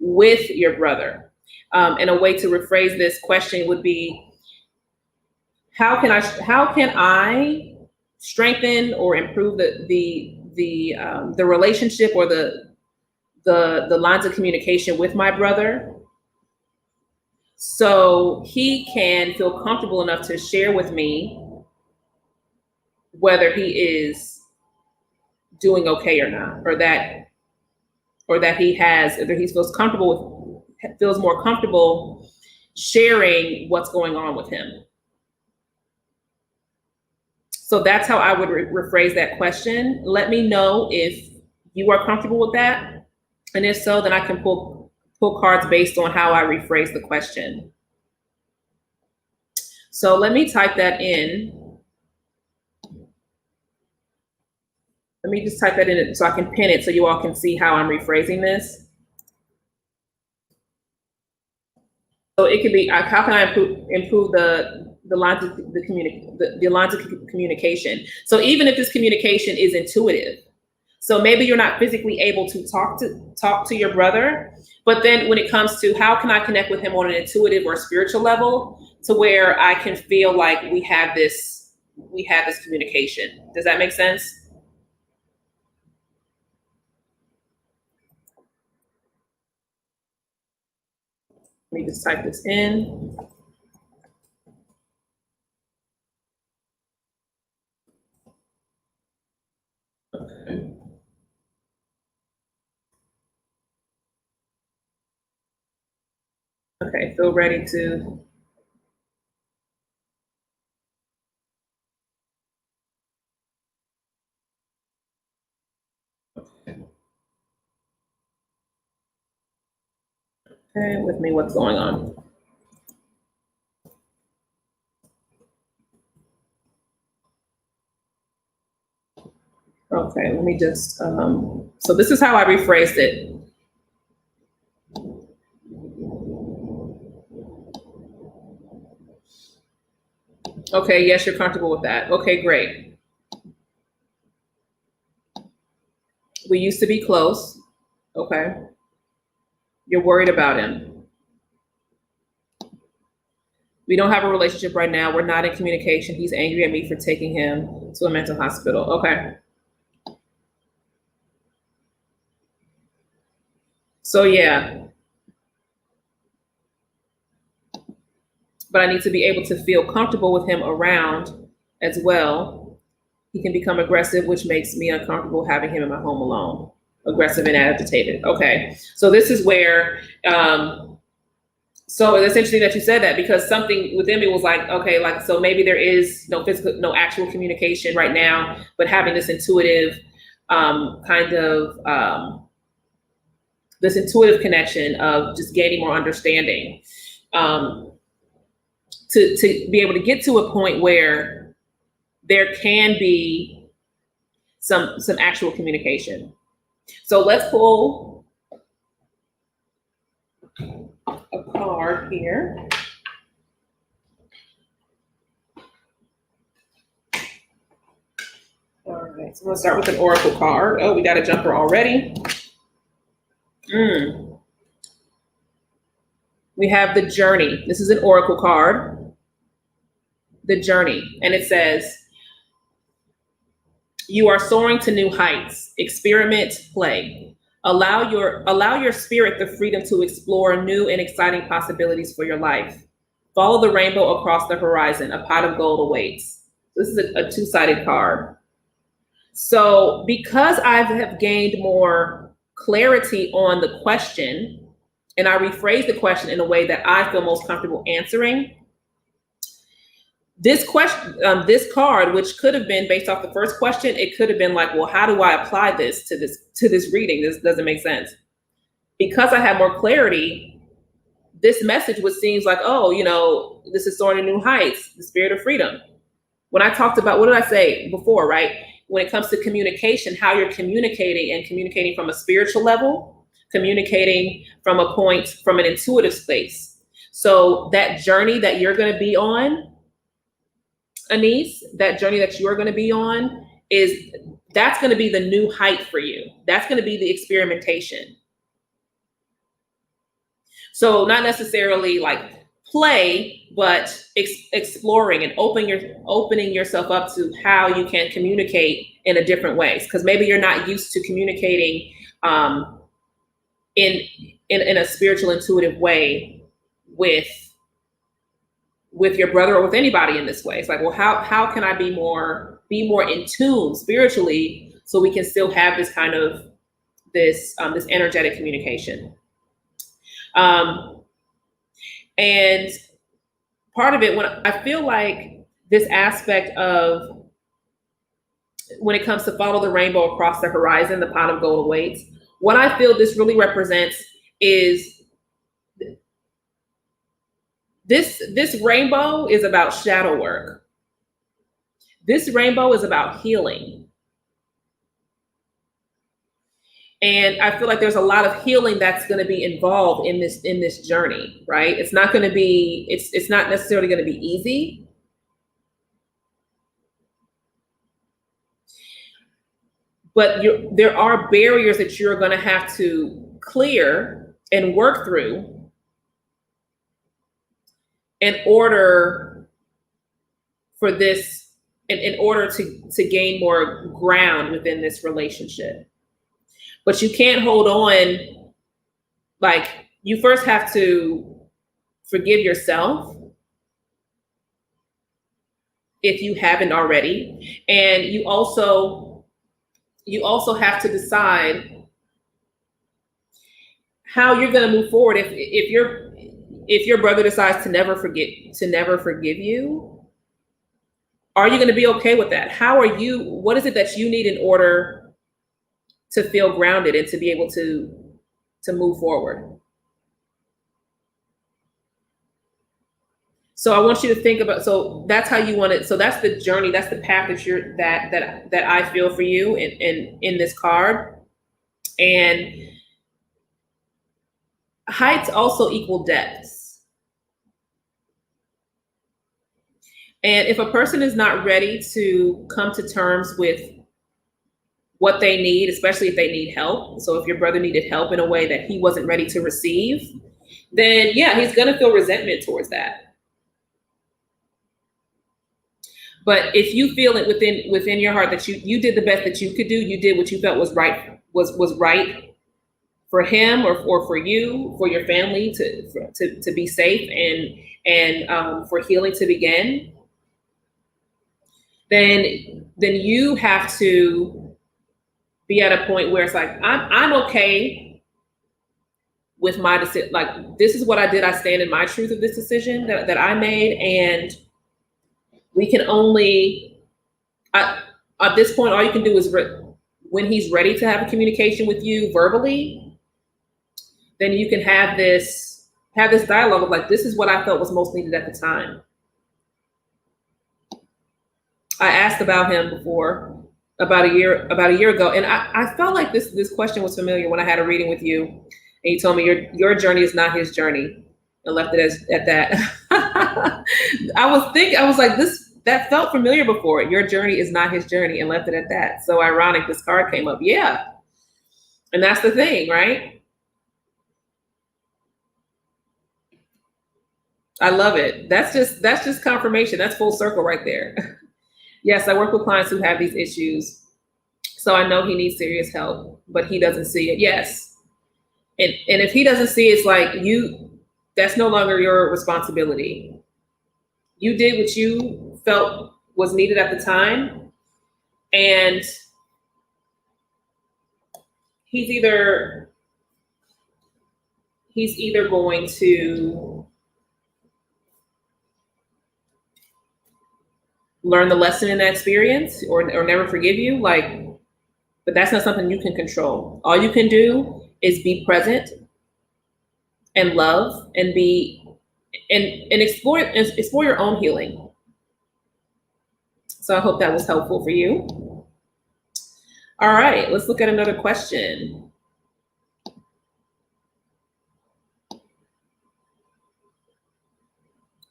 with your brother? And a way to rephrase this question would be, how can I strengthen or improve the relationship or the lines of communication with my brother, so he can feel comfortable enough to share with me whether he is doing okay or not, or that he feels more comfortable sharing what's going on with him. So that's how I would rephrase that question. Let me know if you are comfortable with that, and if so, then I can pull cards based on how I rephrase the question. So let me type that in. Let me just type that in so I can pin it so you all can see how I'm rephrasing this. So it could be, how can I improve the lines of the lines of communication? So even if this communication is intuitive, so maybe you're not physically able to talk to your brother, but then when it comes to how can I connect with him on an intuitive or spiritual level to where I can feel like we have this communication. Does that make sense? Let me just type this in. Okay. Okay, feel ready to. Okay, with me, what's going on? Okay, let me just, so this is how I rephrased it. Okay, yes, you're comfortable with that. Okay, great. We used to be close. Okay. You're worried about him. We don't have a relationship right now. We're not in communication. He's angry at me for taking him to a mental hospital. Okay. So yeah, but I need to be able to feel comfortable with him around as well. He can become aggressive, which makes me uncomfortable having him in my home alone. Aggressive and agitated. Okay. So this is where, so it's interesting that you said that, because something within me was like, okay, like, so maybe there is no actual communication right now, but having this intuitive this intuitive connection of just gaining more understanding, to be able to get to a point where there can be some actual communication. So let's pull a card here. All right, so I'm gonna start with an oracle card. Oh, we got a jumper already. We have the Journey. This is an oracle card. The Journey, and it says, you are soaring to new heights. Experiment, play. Allow your spirit the freedom to explore new and exciting possibilities for your life. Follow the rainbow across the horizon. A pot of gold awaits. This is a two-sided card. So because I have gained more clarity on the question, and I rephrase the question in a way that I feel most comfortable answering, this question, this card, which could have been based off the first question, it could have been like, well, how do I apply this to this reading? This doesn't make sense. Because I have more clarity, this message, which seems like, oh, this is soaring to new heights, the spirit of freedom. When I talked about, what did I say before, right? When it comes to communication, how you're communicating, and communicating from a spiritual level, communicating from an intuitive space. So that journey that you're going to be on, Anise, that journey that you're going to be on is that's going to be the new height for you. That's going to be the experimentation. So not necessarily like play, but exploring and opening yourself up to how you can communicate in a different ways. Because maybe you're not used to communicating in a spiritual, intuitive way with your brother or with anybody in this way. It's like, well, how can I be more in tune spiritually so we can still have this kind of this energetic communication. And part of it, when I feel like this aspect of when it comes to follow the rainbow across the horizon, the pot of gold awaits, what I feel this really represents is this rainbow is about shadow work. This rainbow is about healing. And I feel like there's a lot of healing that's going to be involved in this journey, right? It's not going to be, it's not necessarily going to be easy. But there are barriers that you're going to have to clear and work through in order for this, in order to gain more ground within this relationship. But you can't hold on, like, you first have to forgive yourself if you haven't already. And you also have to decide how you're going to move forward. If your brother decides to never forgive you, are you going to be okay with that? What is it that you need in order to feel grounded and to be able to move forward? So I want you to think about, so that's how you want it. So that's the journey, that's the path that I feel for you in this card. And heights also equal depths. And if a person is not ready to come to terms with what they need, especially if they need help. So if your brother needed help in a way that he wasn't ready to receive, then yeah, he's going to feel resentment towards that. But if you feel it within your heart that you did the best that you could do, you did what you felt was right for him or for you, for your family to be safe and for healing to begin, then you have to be at a point where it's like, I'm okay with my decision. Like, this is what I did. I stand in my truth of this decision that I made. And we can only, at this point, all you can do is when he's ready to have a communication with you verbally, then you can have this dialogue of like, this is what I felt was most needed at the time. I asked about him before, about a year ago, and I felt like this question was familiar when I had a reading with you, and you told me your journey is not his journey, and left it at that. I was like, that felt familiar before. Your journey is not his journey, and left it at that. So ironic, this card came up. Yeah, and that's the thing, right? I love it. That's just confirmation. That's full circle right there. Yes, I work with clients who have these issues. So I know he needs serious help, but he doesn't see it. Yes. And if he doesn't see it, it's like that's no longer your responsibility. You did what you felt was needed at the time. And he's either going to learn the lesson in that experience or never forgive you, like, but that's not something you can control. All you can do is be present and love and explore your own healing. So I hope that was helpful for you. All right, let's look at another question.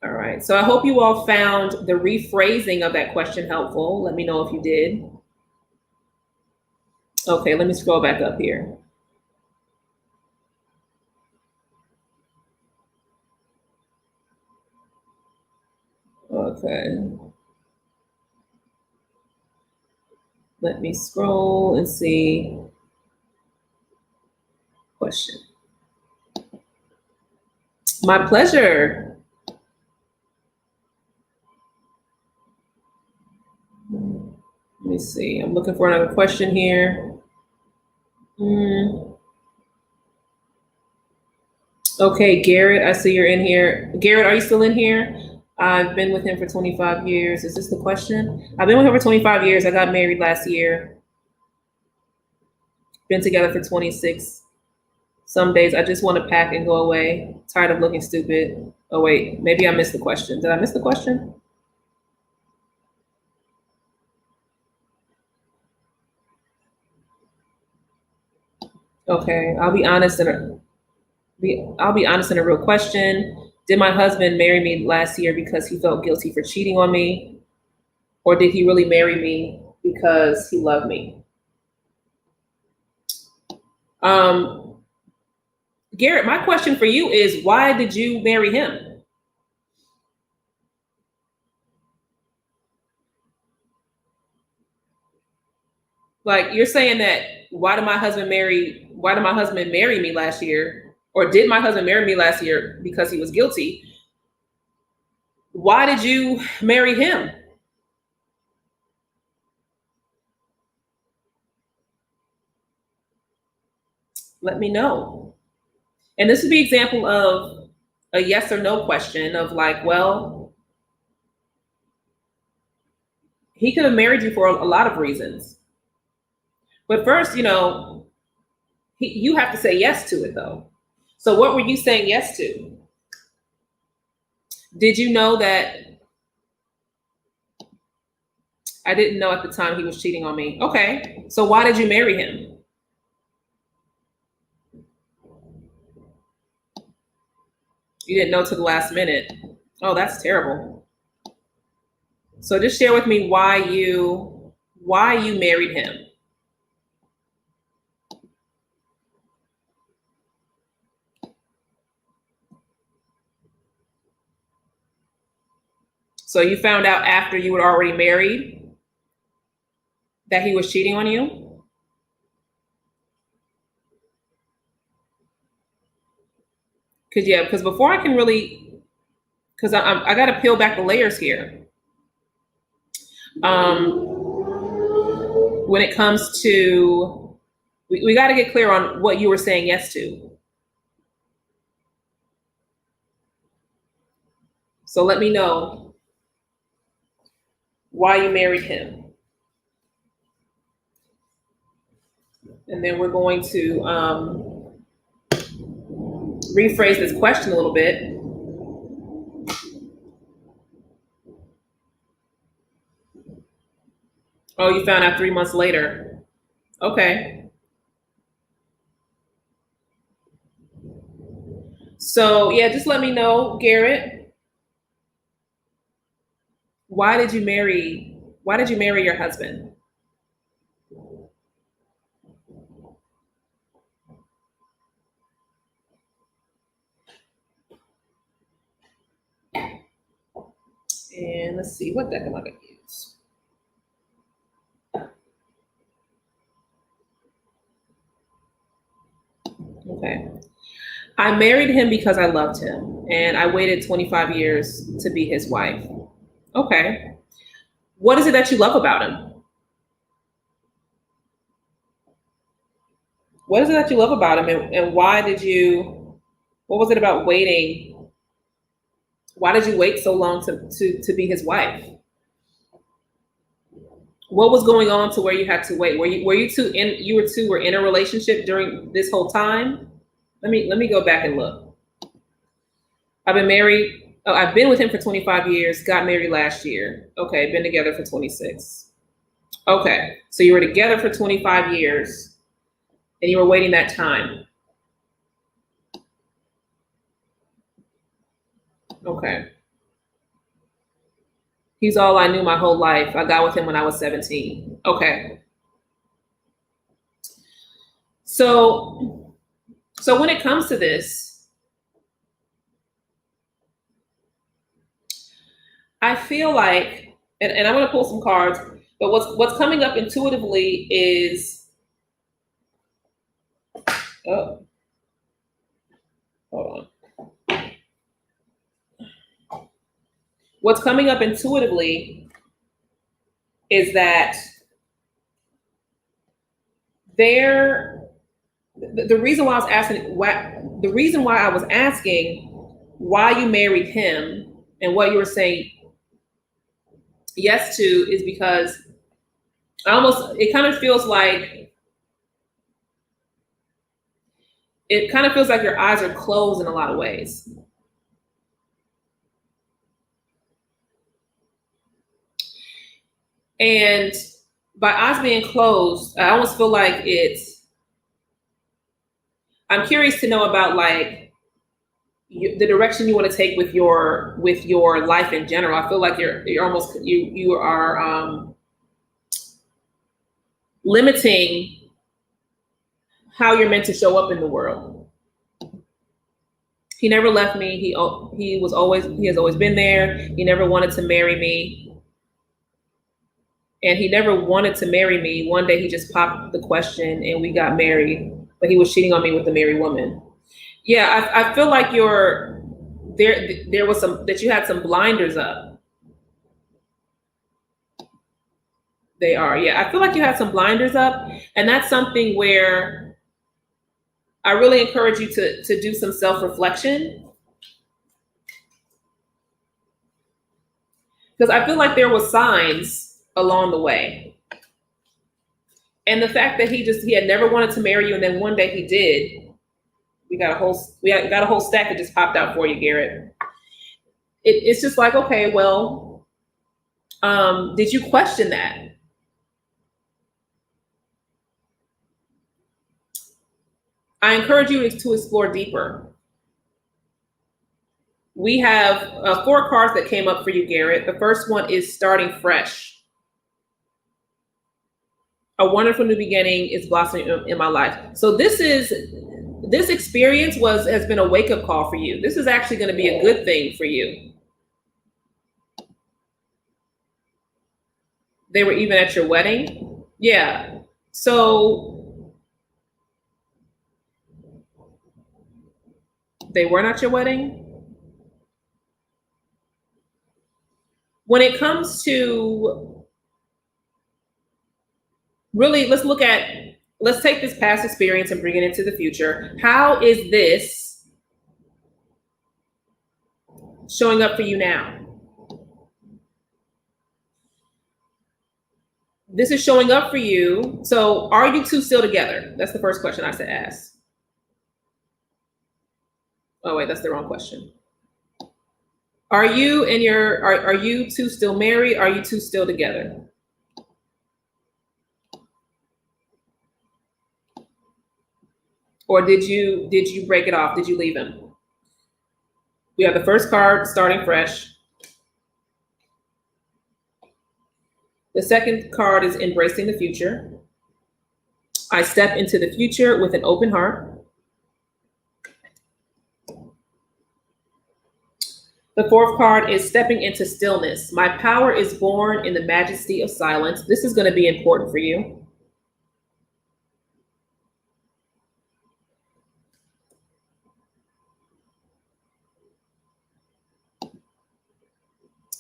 All right, so I hope you all found the rephrasing of that question helpful. Let me know if you did. Okay, let me scroll back up here. Okay. Let me scroll and see. Question. My pleasure. Let me see. I'm looking for another question here. Okay, Garrett, I see you're in here. Garrett, are you still in here? I've been with him for 25 years. Is this the question? I've been with him for 25 years. I got married last year. Been together for 26. Some days I just want to pack and go away. Tired of looking stupid. Oh, wait, maybe I missed the question. Did I miss the question? Okay, I'll be honest and I'll be honest in a real question. Did my husband marry me last year because he felt guilty for cheating on me? Or did he really marry me because he loved me? Um, Garrett, my question for you is why did you marry him? Like you're saying that why did my husband marry me last year? Or did my husband marry me last year because he was guilty? Why did you marry him? Let me know. And this would be example of a yes or no question of like, well, he could have married you for a lot of reasons. But first, you have to say yes to it though. So what were you saying yes to? Did you know that I didn't know at the time he was cheating on me? Okay. So why did you marry him? You didn't know till the last minute. Oh, that's terrible. So just share with me why you married him. So you found out after you were already married that he was cheating on you? Because before I can really, because I got to peel back the layers here. When it comes to, we got to get clear on what you were saying yes to. So let me know why you married him. And then we're going to rephrase this question a little bit. Oh, you found out 3 months later. Okay. So yeah, just let me know, Garrett. Why did you marry your husband? And let's see, what deck am I gonna use? Okay. I married him because I loved him, and I waited 25 years to be his wife. Okay. What is it that you love about him? What is it that you love about him, and what was it about waiting? Why did you wait so long to be his wife? What was going on to where you had to wait? Were you two were in a relationship during this whole time? Let me go back and look. I've been married. Oh, I've been with him for 25 years. Got married last year. Okay, been together for 26. Okay, so you were together for 25 years, and you were waiting that time. Okay. He's all I knew my whole life. I got with him when I was 17. Okay. So when it comes to this, I feel like, and I'm going to pull some cards, but what's coming up intuitively is, oh, hold on. What's coming up intuitively is that the reason why I was asking, the reason why I was asking why you married him and what you were saying yes to is because it kind of feels like your eyes are closed in a lot of ways. And by eyes being closed, I almost feel like I'm curious to know about like the direction you want to take with your life in general. I feel like you're almost you are limiting how you're meant to show up in the world. He never left me. He has always been there. He never wanted to marry me. And he never wanted to marry me. One day he just popped the question and we got married, but he was cheating on me with a married woman. Yeah, I feel like there was that you had some blinders up. They are, yeah. I feel like you had some blinders up, and that's something where I really encourage you to do some self-reflection. Because I feel like there were signs along the way. And the fact that he had never wanted to marry you, and then one day he did. We got a whole stack that just popped out for you, Garrett. It's just like, okay, well, did you question that? I encourage you to explore deeper. We have 4 cards that came up for you, Garrett. The first one is starting fresh. A wonderful new beginning is blossoming in my life. So this experience has been a wake-up call for you. This is actually going to be a good thing for you. They were even at your wedding? Yeah. So they weren't at your wedding? When it comes to really, let's take this past experience and bring it into the future. How is this showing up for you now? This is showing up for you. So are you two still together? That's the first question I said ask. Oh wait, that's the wrong question. Are you two still married? Are you two still together? Or did you break it off? Did you leave him? We have the first card, starting fresh. The second card is embracing the future. I step into the future with an open heart. The fourth card is stepping into stillness. My power is born in the majesty of silence. This is going to be important for you.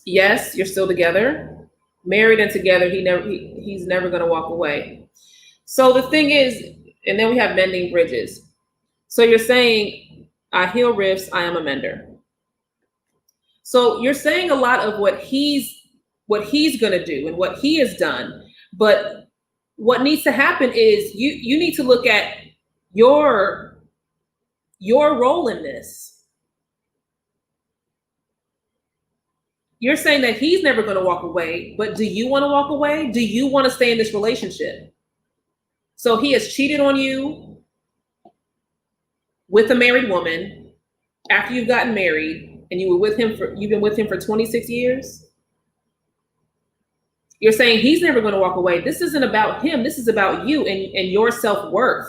Yes, you're still together, married and together. He's never going to walk away. So the thing is, and then we have mending bridges. So you're saying, I heal rifts, I am a mender. So you're saying a lot of what he's going to do and what he has done. But what needs to happen is you need to look at your role in this. You're saying that he's never going to walk away, but do you want to walk away? Do you want to stay in this relationship? So he has cheated on you with a married woman after you've gotten married, and you've been with him for 26 years. You're saying he's never going to walk away. This isn't about him. This is about you and your self-worth.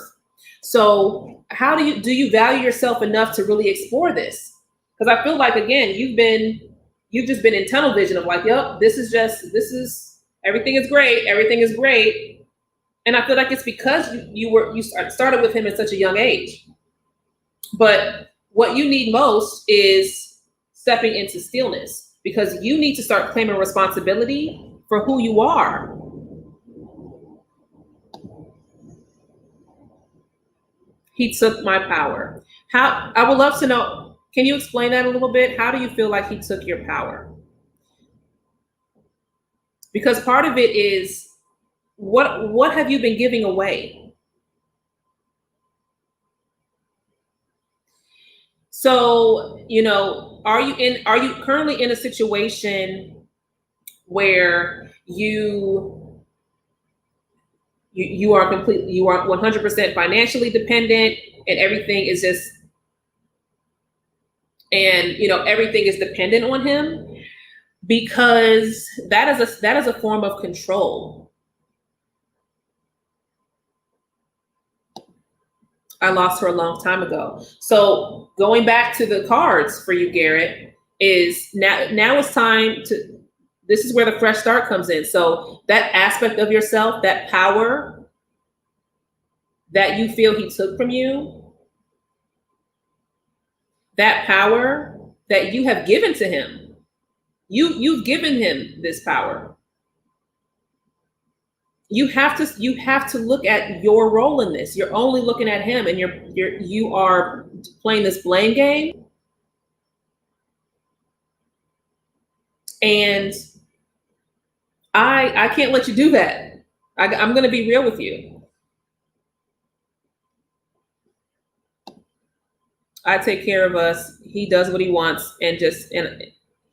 So how do you value yourself enough to really explore this? Because I feel like, again, you've just been in tunnel vision of like, yep, this is everything is great, everything is great. And I feel like it's because you started with him at such a young age. But what you need most is stepping into stillness, because you need to start claiming responsibility for who you are. He took my power. How, I would love to know, can you explain that a little bit? How do you feel like he took your power? Because part of it is, what have you been giving away? So, are you currently in a situation where you are 100% financially dependent, and everything is just, and everything is dependent on him? Because that is a form of control. I lost her a long time ago. So going back to the cards for you, Garrett, is now it's time to, this is where the fresh start comes in. So that aspect of yourself, that power that you feel he took from you, that power that you have given to him, you've given him this power. You have to look at your role in this. You're only looking at him, and you are playing this blame game. And I can't let you do that. I'm going to be real with you. I take care of us. He does what he wants, and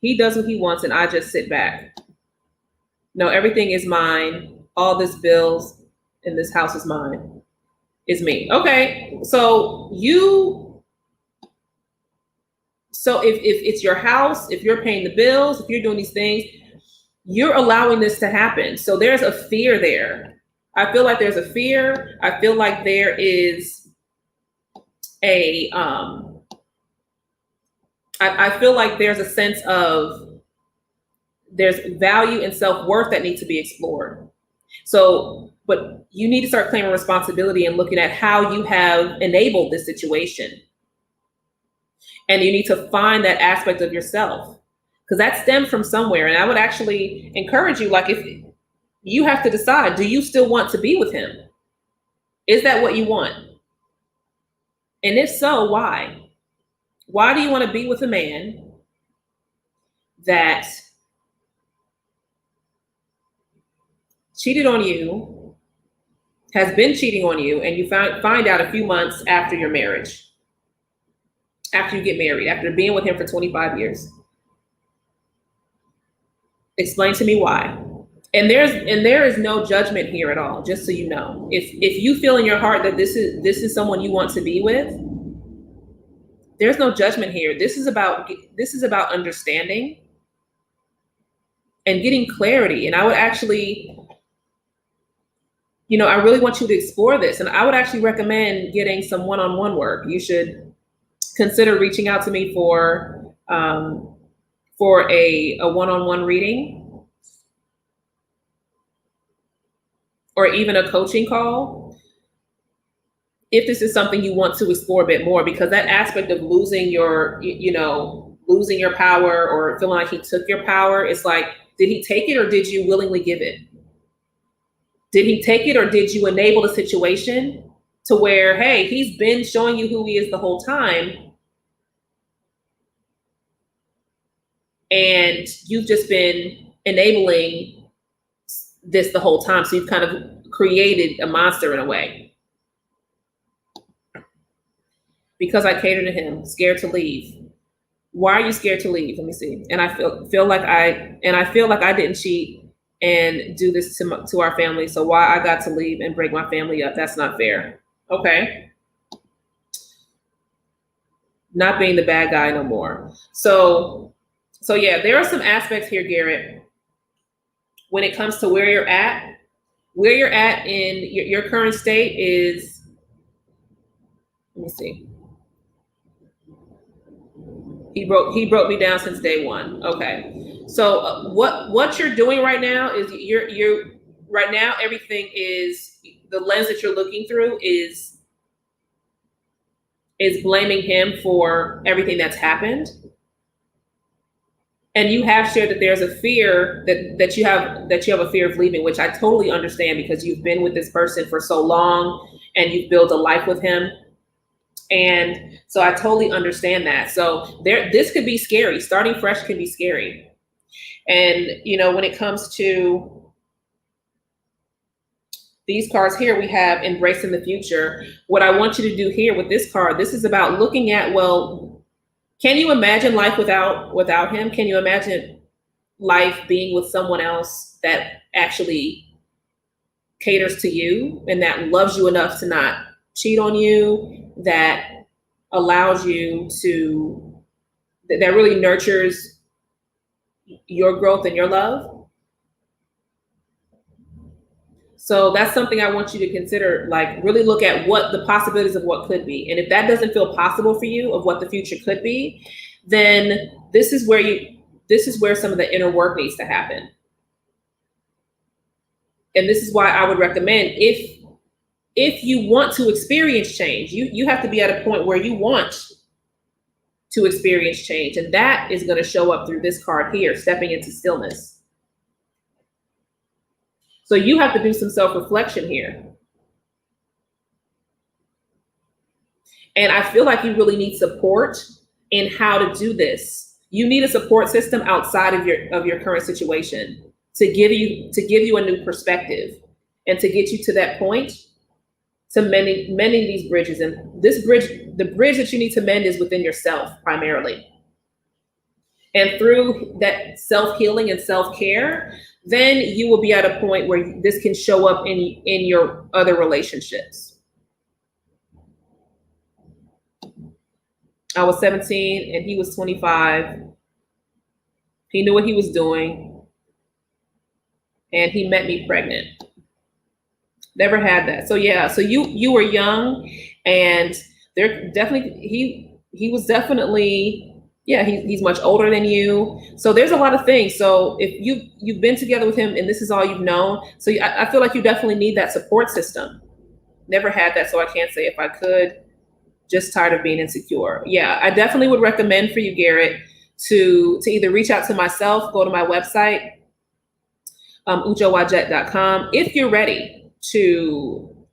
he does what he wants, and I just sit back. No, everything is mine. All this bills in this house is mine. Is me. Okay. So if it's your house, if you're paying the bills, if you're doing these things, you're allowing this to happen. So there's a fear there. I feel like there's a fear. I feel like there is I feel like there's a sense of, there's value and self-worth that needs to be explored. So, but you need to start claiming responsibility and looking at how you have enabled this situation. And you need to find that aspect of yourself, because that stemmed from somewhere. And I would actually encourage you, like, if you have to decide, do you still want to be with him? Is that what you want? And if so, why? Why do you want to be with a man that cheated on you, has been cheating on you, and you find out a few months after your marriage, after you get married, after being with him for 25 years? Explain to me why. And there is no judgment here at all, just so you know. If you feel in your heart that this is someone you want to be with, there's no judgment here. This is about understanding and getting clarity. And I would actually, I really want you to explore this. And I would actually recommend getting some one-on-one work. You should consider reaching out to me for a one-on-one reading, or even a coaching call, if this is something you want to explore a bit more. Because that aspect of losing your power, or feeling like he took your power, it's like, did he take it, or did you willingly give it? Did he take it, or did you enable the situation to where, hey, he's been showing you who he is the whole time, and you've just been enabling this the whole time? So you've kind of created a monster in a way. Because I cater to him, scared to leave. Why are you scared to leave? Let me see. And I feel like I didn't cheat and do this to our family. So why I got to leave and break my family up? That's not fair. Okay. Not being the bad guy no more. So yeah, there are some aspects here, Garrett, when it comes to where you're at in your current state, is Let me see. He broke me down since day one. Okay. So what you're doing right now is you're right now, everything is the lens that you're looking through is blaming him for everything that's happened. And you have shared that there's a fear that you have a fear of leaving, which I totally understand because you've been with this person for so long and you've built a life with him. And so I totally understand that. So this could be scary. Starting fresh can be scary. And when it comes to these cards here, we have embracing the future. What I want you to do here with this card, this is about looking at, well, can you imagine life without him? Can you imagine life being with someone else that actually caters to you and that loves you enough to not cheat on you, that allows you to, that really nurtures your growth and your love? So that's something I want you to consider, like really look at what the possibilities of what could be. And if that doesn't feel possible for you of what the future could be, then this is where some of the inner work needs to happen. And this is why I would recommend, if you want to experience change, you have to be at a point where you want to experience change. And that is going to show up through this card here, stepping into stillness. So you have to do some self-reflection here. And I feel like you really need support in how to do this. You need a support system outside of your current situation to give you a new perspective and to get you to that point, to mending these bridges. And this bridge, the bridge that you need to mend is within yourself primarily. And through that self-healing and self-care, then you will be at a point where this can show up in your other relationships. I was 17 and he was 25. He knew what he was doing. And he met me pregnant. Never had that. So yeah, so you were young, and there definitely he was definitely, yeah, he's much older than you. So there's a lot of things. So if you've been together with him and this is all you've known, so I feel like you definitely need that support system. Never had that, so I can't say if I could. Just tired of being insecure. Yeah, I definitely would recommend for you, Garrett, to either reach out to myself, go to my website, wadjet.com, if you're ready to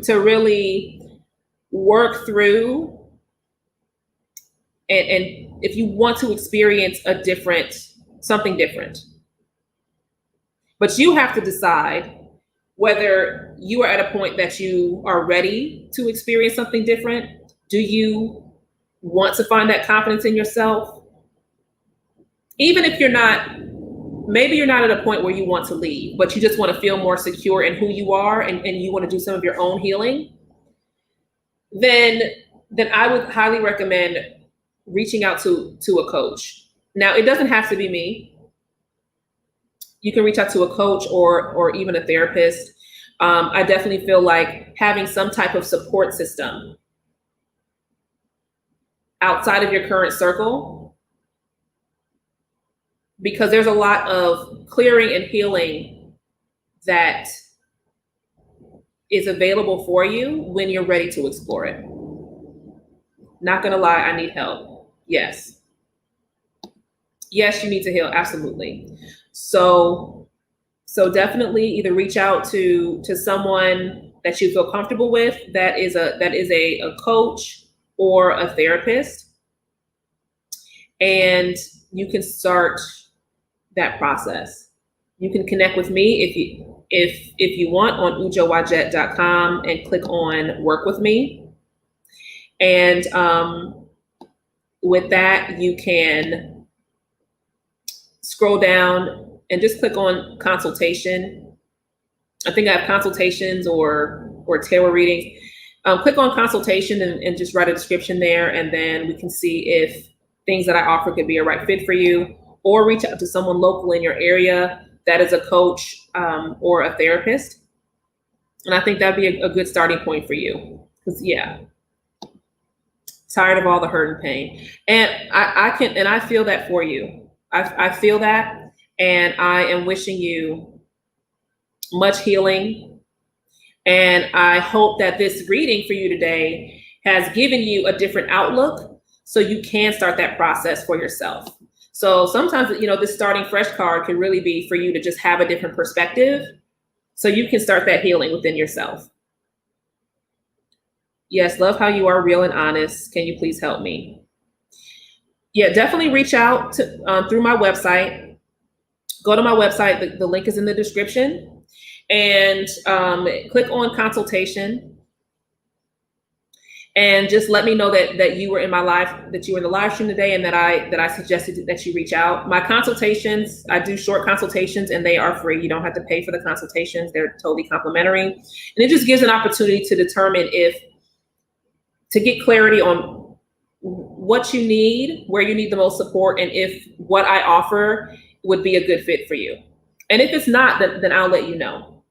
really work through and if you want to experience something different. But you have to decide whether you are at a point that you are ready to experience something different. Do you want to find that confidence in yourself? Even if maybe you're not at a point where you want to leave, but you just want to feel more secure in who you are and you want to do some of your own healing, then I would highly recommend reaching out to a coach. Now, it doesn't have to be me. You can reach out to a coach or even a therapist. I definitely feel like having some type of support system outside of your current circle, because there's a lot of clearing and healing that is available for you when you're ready to explore it. Not gonna lie, I need help. Yes, you need to heal, absolutely. So definitely either reach out to someone that you feel comfortable with, that is a coach or a therapist, and you can start that process. You can connect with me if you want on wadjet.com and click on work with me. And with that, you can scroll down and just click on consultation. I think I have consultations or tarot readings. Click on consultation and just write a description there, and then we can see if things that I offer could be a right fit for you, or reach out to someone local in your area that is a coach or a therapist. And I think that'd be a good starting point for you. Because yeah, Tired of all the hurt and pain. And I feel that for you. I feel that, and I am wishing you much healing. And I hope that this reading for you today has given you a different outlook so you can start that process for yourself. So sometimes, this starting fresh card can really be for you to just have a different perspective so you can start that healing within yourself. Yes, love how you are real and honest. Can you please help me? Yeah, definitely reach out to through my website. Go to my website. The link is in the description, and click on consultation. And just let me know that you were in my live, that you were in the live stream today, and that I suggested that you reach out. My consultations, I do short consultations, and they are free. You don't have to pay for the consultations; they're totally complimentary, and it just gives an opportunity to determine to get clarity on what you need, where you need the most support, and if what I offer would be a good fit for you. And if it's not, then I'll let you know.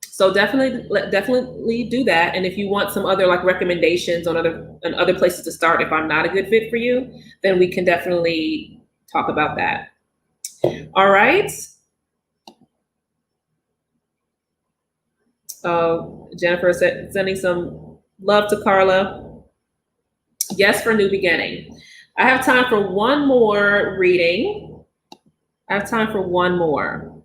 So definitely do that. And if you want some other recommendations on other places to start, if I'm not a good fit for you, then we can definitely talk about that. All right. Jennifer sending some love to Carla. Yes, for new beginning. I have time for one more reading. I have time for one more.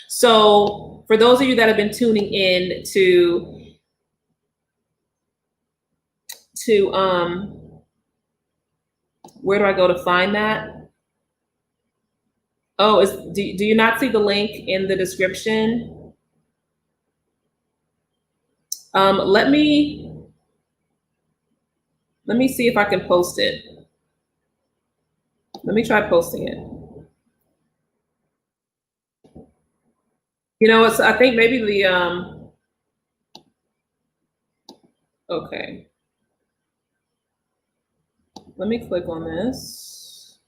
So for those of you that have been tuning in to where do I go to find that? Oh, do you not see the link in the description? Let me see if I can post it. Let me try posting it. I think maybe the okay. Let me click on this.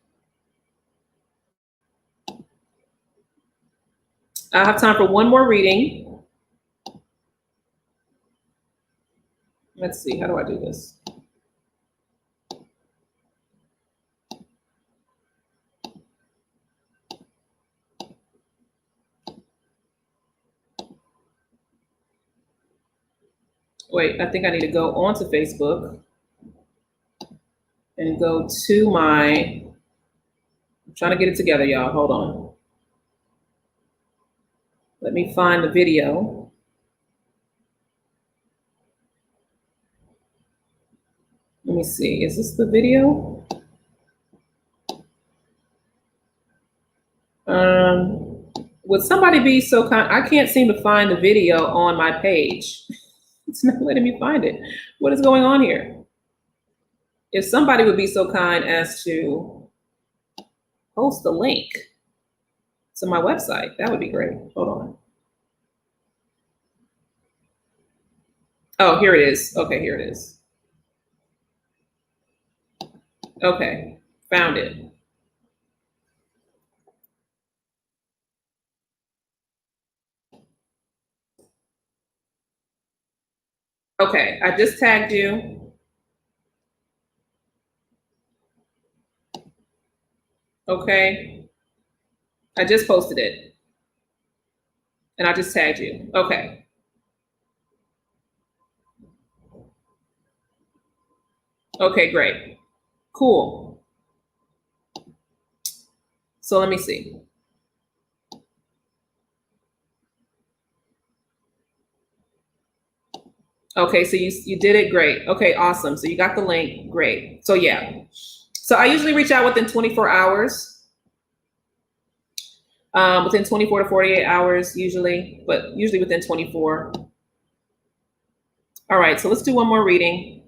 I have time for one more reading. Let's see, how do I do this? Wait, I think I need to go onto Facebook and go to I'm trying to get it together, y'all. Hold on. Let me find the video. Let me see, is this the video? Would somebody be so kind? I can't seem to find the video on my page. It's not letting me find it. What is going on here? If somebody would be so kind as to post the link to my website, that would be great. Hold on. Oh, here it is. Okay, here it is. Okay, found it. Okay, I just tagged you. Okay, I just posted it. And I just tagged you. Okay. Okay, great. Cool. So let me see. Okay, so you did it, great. Okay, awesome. So you got the link, great. So yeah. So I usually reach out within 24 hours. Within 24 to 48 hours usually, but usually within 24. All right, so let's do one more reading.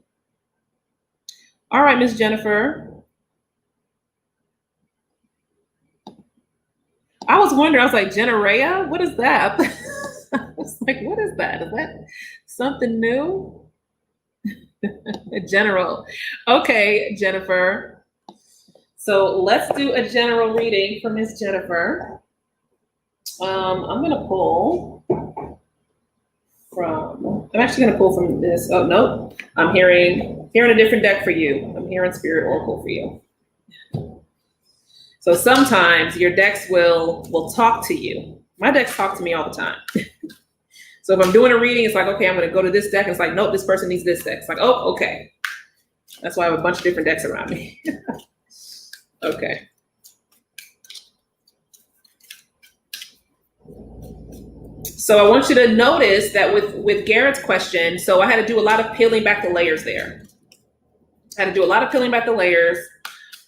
All right, Miss Jennifer. I was wondering, I was like, Generea? What is that? I was like, what is that? Is that something new? General. Okay, Jennifer. So let's do a general reading for Miss Jennifer. I'm gonna pull I'm actually going to pull from this. Oh, no. I'm hearing a different deck for you. I'm hearing Spirit Oracle for you. So sometimes your decks will talk to you. My decks talk to me all the time. So if I'm doing a reading, it's like, okay, I'm going to go to this deck. And it's like, nope, this person needs this deck. It's like, oh, okay. That's why I have a bunch of different decks around me. Okay. So I want you to notice that with Garrett's question, so I had to do a lot of peeling back the layers there.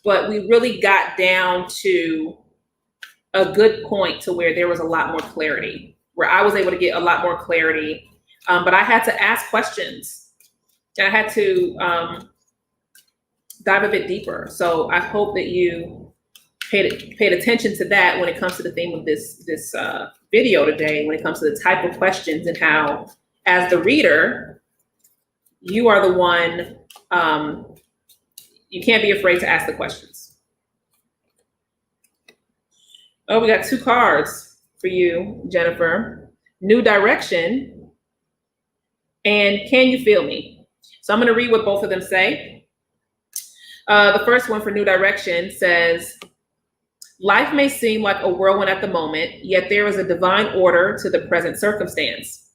But we really got down to a good point to where there was a lot more clarity, where I was able to get a lot more clarity. But I had to ask questions. I had to dive a bit deeper. So I hope that you paid attention to that when it comes to the theme of this video today, when it comes to the type of questions and how, as the reader, you are the one, you can't be afraid to ask the questions. Oh, we got 2 cards for you, Jennifer. New Direction and Can You Feel Me? So I'm going to read what both of them say. The first one for New Direction says, life may seem like a whirlwind at the moment, yet there is a divine order to the present circumstance.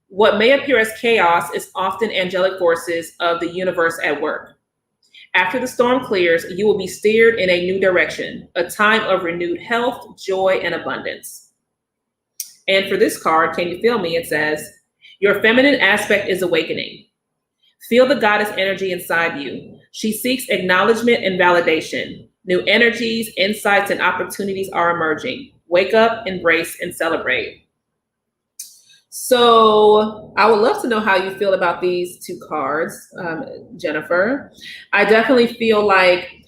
What may appear as chaos is often angelic forces of the universe at work. After the storm clears, you will be steered in a new direction, a time of renewed health, joy, and abundance. And for this card, Can You Feel Me? It says, your feminine aspect is awakening. Feel the goddess energy inside you. She seeks acknowledgement and validation. New energies, insights, and opportunities are emerging. Wake up, embrace, and celebrate. So I would love to know how you feel about these 2 cards, Jennifer. I definitely feel like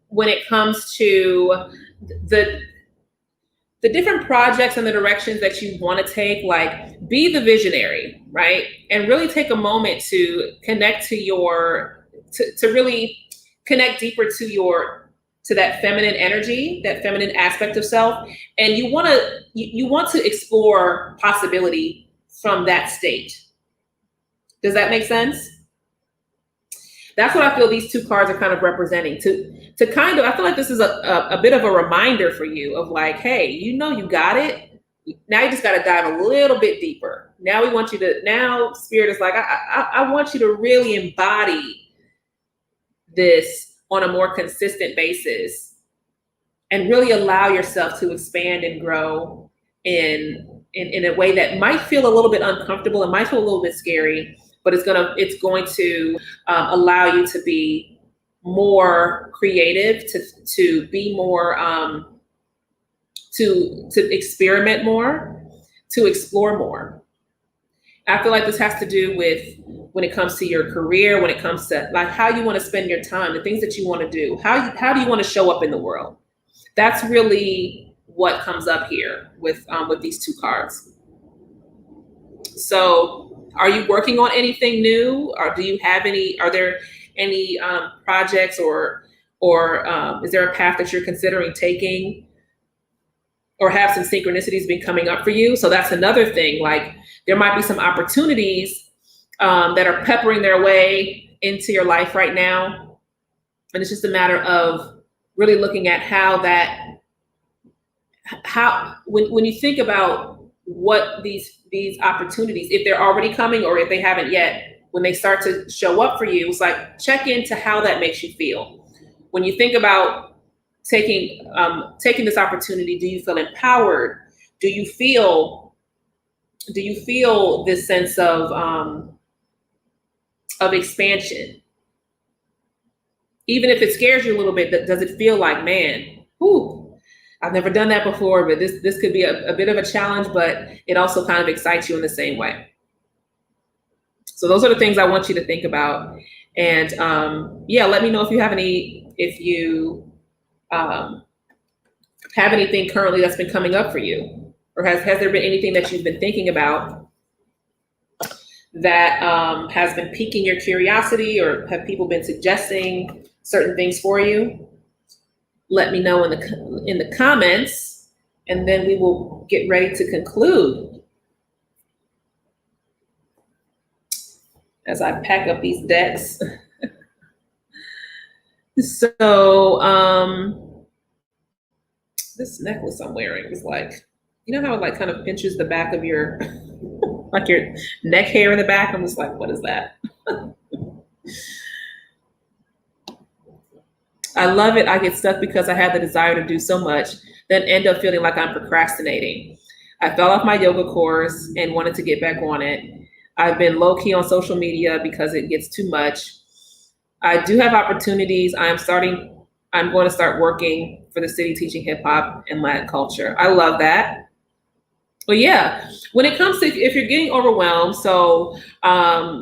when it comes to the different projects and the directions that you want to take, like, be the visionary, right? And really take a moment to connect to to really connect deeper to that feminine energy, that feminine aspect of self. And you want to explore possibility from that state. Does that make sense? That's what I feel these 2 cards are kind of representing. To kind of, I feel like this is a bit of a reminder for you of like, hey, you know you got it. Now you just got to dive a little bit deeper. Now Spirit is like, I want you to really embody this on a more consistent basis and really allow yourself to expand and grow in a way that might feel a little bit uncomfortable and might feel a little bit scary, but it's going to allow you to be more creative, to be more, to experiment more, to explore more. I feel like this has to do with when it comes to your career, when it comes to like how you want to spend your time, the things that you want to do, how do you want to show up in the world? That's really what comes up here with these 2 cards. So are you working on anything new, or do you have are there any projects or is there a path that you're considering taking, or have some synchronicities been coming up for you? So that's another thing. Like, there might be some opportunities that are peppering their way into your life right now. And it's just a matter of really looking at when you think about what these opportunities, if they're already coming or if they haven't yet, when they start to show up for you, it's like, check into how that makes you feel. When you think about taking this opportunity, do you feel empowered? Do you feel this sense of expansion? Even if it scares you a little bit, does it feel like, man, I've never done that before, but this could be a bit of a challenge, but it also kind of excites you in the same way. So those are the things I want you to think about. And let me know if you have anything currently that's been coming up for you, or has there been anything that you've been thinking about that has been piquing your curiosity, or have people been suggesting certain things for you? Let me know in the comments, and then we will get ready to conclude. as I pack up these decks. So this necklace I'm wearing is like, you know how it like kind of pinches the back of your, like your neck hair in the back? I'm just like, what is that? I love it. I get stuck because I have the desire to do so much, then end up feeling like I'm procrastinating. I fell off my yoga course and wanted to get back on it. I've been low key on social media because it gets too much. I do have opportunities. I'm going to start working for the city teaching hip hop and Latin culture. I love that. But yeah, when it comes to if you're getting overwhelmed, so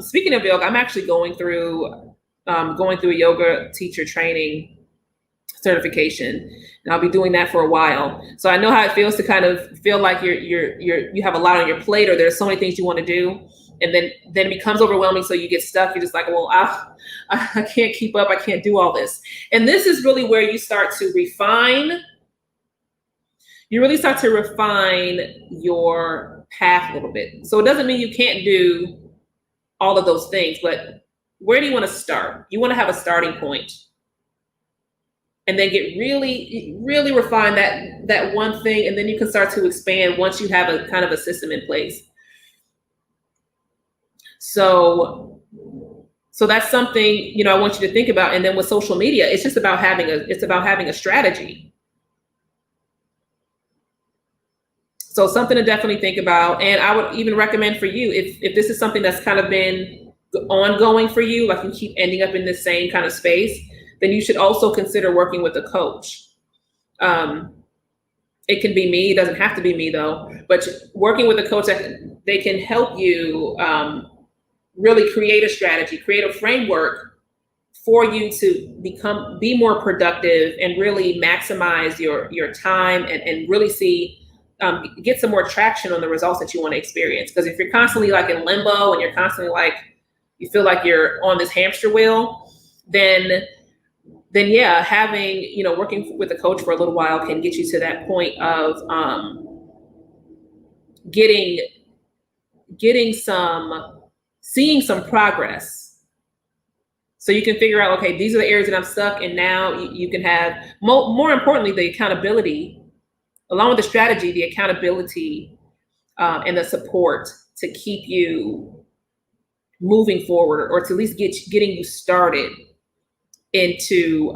speaking of yoga, I'm actually going through a yoga teacher training certification, and I'll be doing that for a while. So I know how it feels to kind of feel like you have a lot on your plate, or there's so many things you want to do, and then it becomes overwhelming. So you get stuck. You're just like, well, I can't keep up. I can't do all this. And this is really where you start to refine. You really start to refine your path a little bit. So it doesn't mean you can't do all of those things, but where do you want to start? You want to have a starting point, and then get really, really refine that one thing, and then you can start to expand once you have a kind of a system in place. So that's something, you know, I want you to think about. And then with social media, it's just about having a strategy. So something to definitely think about. And I would even recommend for you, if this is something that's kind of been ongoing for you, like you keep ending up in the same kind of space, then you should also consider working with a coach. It can be me, it doesn't have to be me though, but working with a coach, they can help you really create a strategy, create a framework for you to be more productive and really maximize your time and really see, get some more traction on the results that you want to experience. Because if you're constantly like in limbo and you're constantly like, you feel like you're on this hamster wheel, then yeah, having, you know, working with a coach for a little while can get you to that point of seeing some progress. So you can figure out, okay, these are the areas that I'm stuck, and now you can have, more importantly, the accountability, along with the strategy, the accountability and the support to keep you moving forward, or to at least getting you started into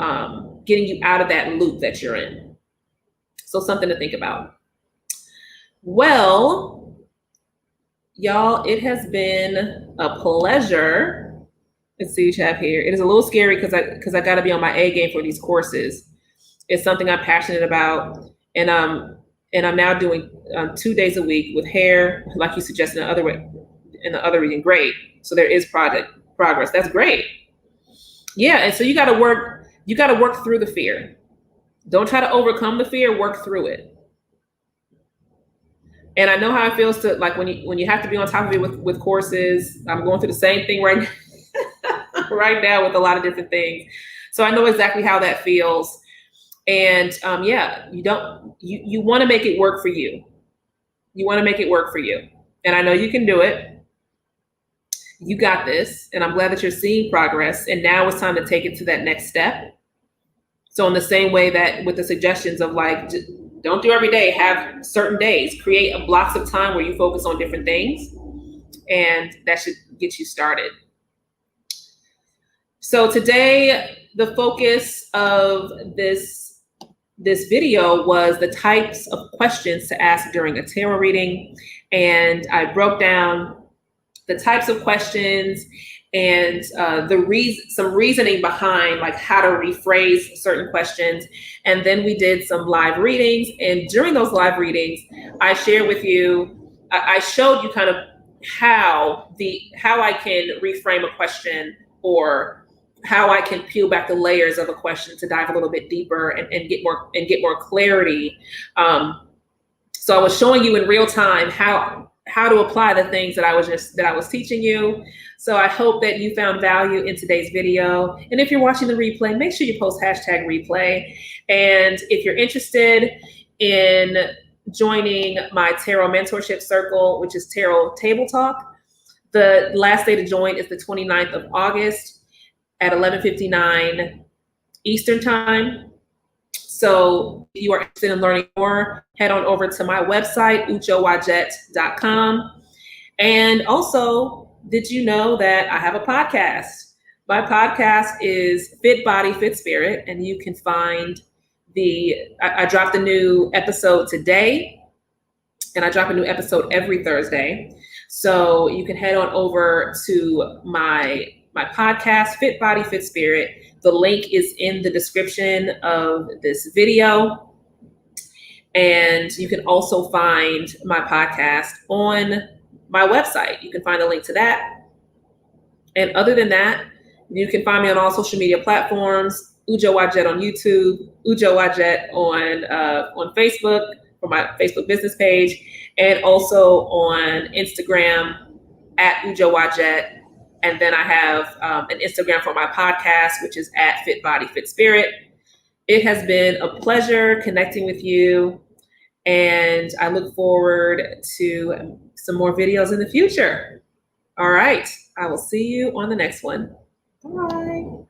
getting you out of that loop that you're in. So something to think about. Well, y'all, it has been a pleasure. Let's see what you have here. It is a little scary because I got to be on my A game for these courses. It's something I'm passionate about, and I'm now doing 2 days a week with hair, like you suggested in the other reading. Great. So there is progress. That's great. Yeah, and so you got to work through the fear. Don't try to overcome the fear, work through it. And I know how it feels to, like, when you have to be on top of it with courses. I'm going through the same thing right now with a lot of different things. So I know exactly how that feels. And yeah, you want to make it work for you. You want to make it work for you. And I know you can do it. You got this, and I'm glad that you're seeing progress, and now it's time to take it to that next step. So in the same way that with the suggestions of like, don't do every day, have certain days, create blocks of time where you focus on different things, and that should get you started. So today, the focus of this video was the types of questions to ask during a tarot reading, and I broke down the types of questions and some reasoning behind like how to rephrase certain questions. And then we did some live readings. And during those live readings, I showed you kind of how I can reframe a question, or how I can peel back the layers of a question to dive a little bit deeper and get more clarity. So I was showing you in real time how to apply the things that I was teaching you. So I hope that you found value in today's video. And if you're watching the replay, make sure you post #replay. And if you're interested in joining my tarot mentorship circle, which is Tarot Table Talk, The last day to join is the 29th of August at 11:59 Eastern Time. So if you are interested in learning more, head on over to my website, wadjet.com. And also, did you know that I have a podcast? My podcast is Fit Body, Fit Spirit, and you can find I dropped a new episode today, and I drop a new episode every Thursday. So you can head on over to my podcast, Fit Body, Fit Spirit. The link is in the description of this video. And you can also find my podcast on my website. You can find a link to that. And other than that, you can find me on all social media platforms, Wadjet on YouTube, Wadjet on Facebook for my Facebook business page, and also on Instagram at Wadjet. And then I have an Instagram for my podcast, which is at Fit Body, Fit Spirit. It has been a pleasure connecting with you, and I look forward to some more videos in the future. All right, I will see you on the next one. Bye.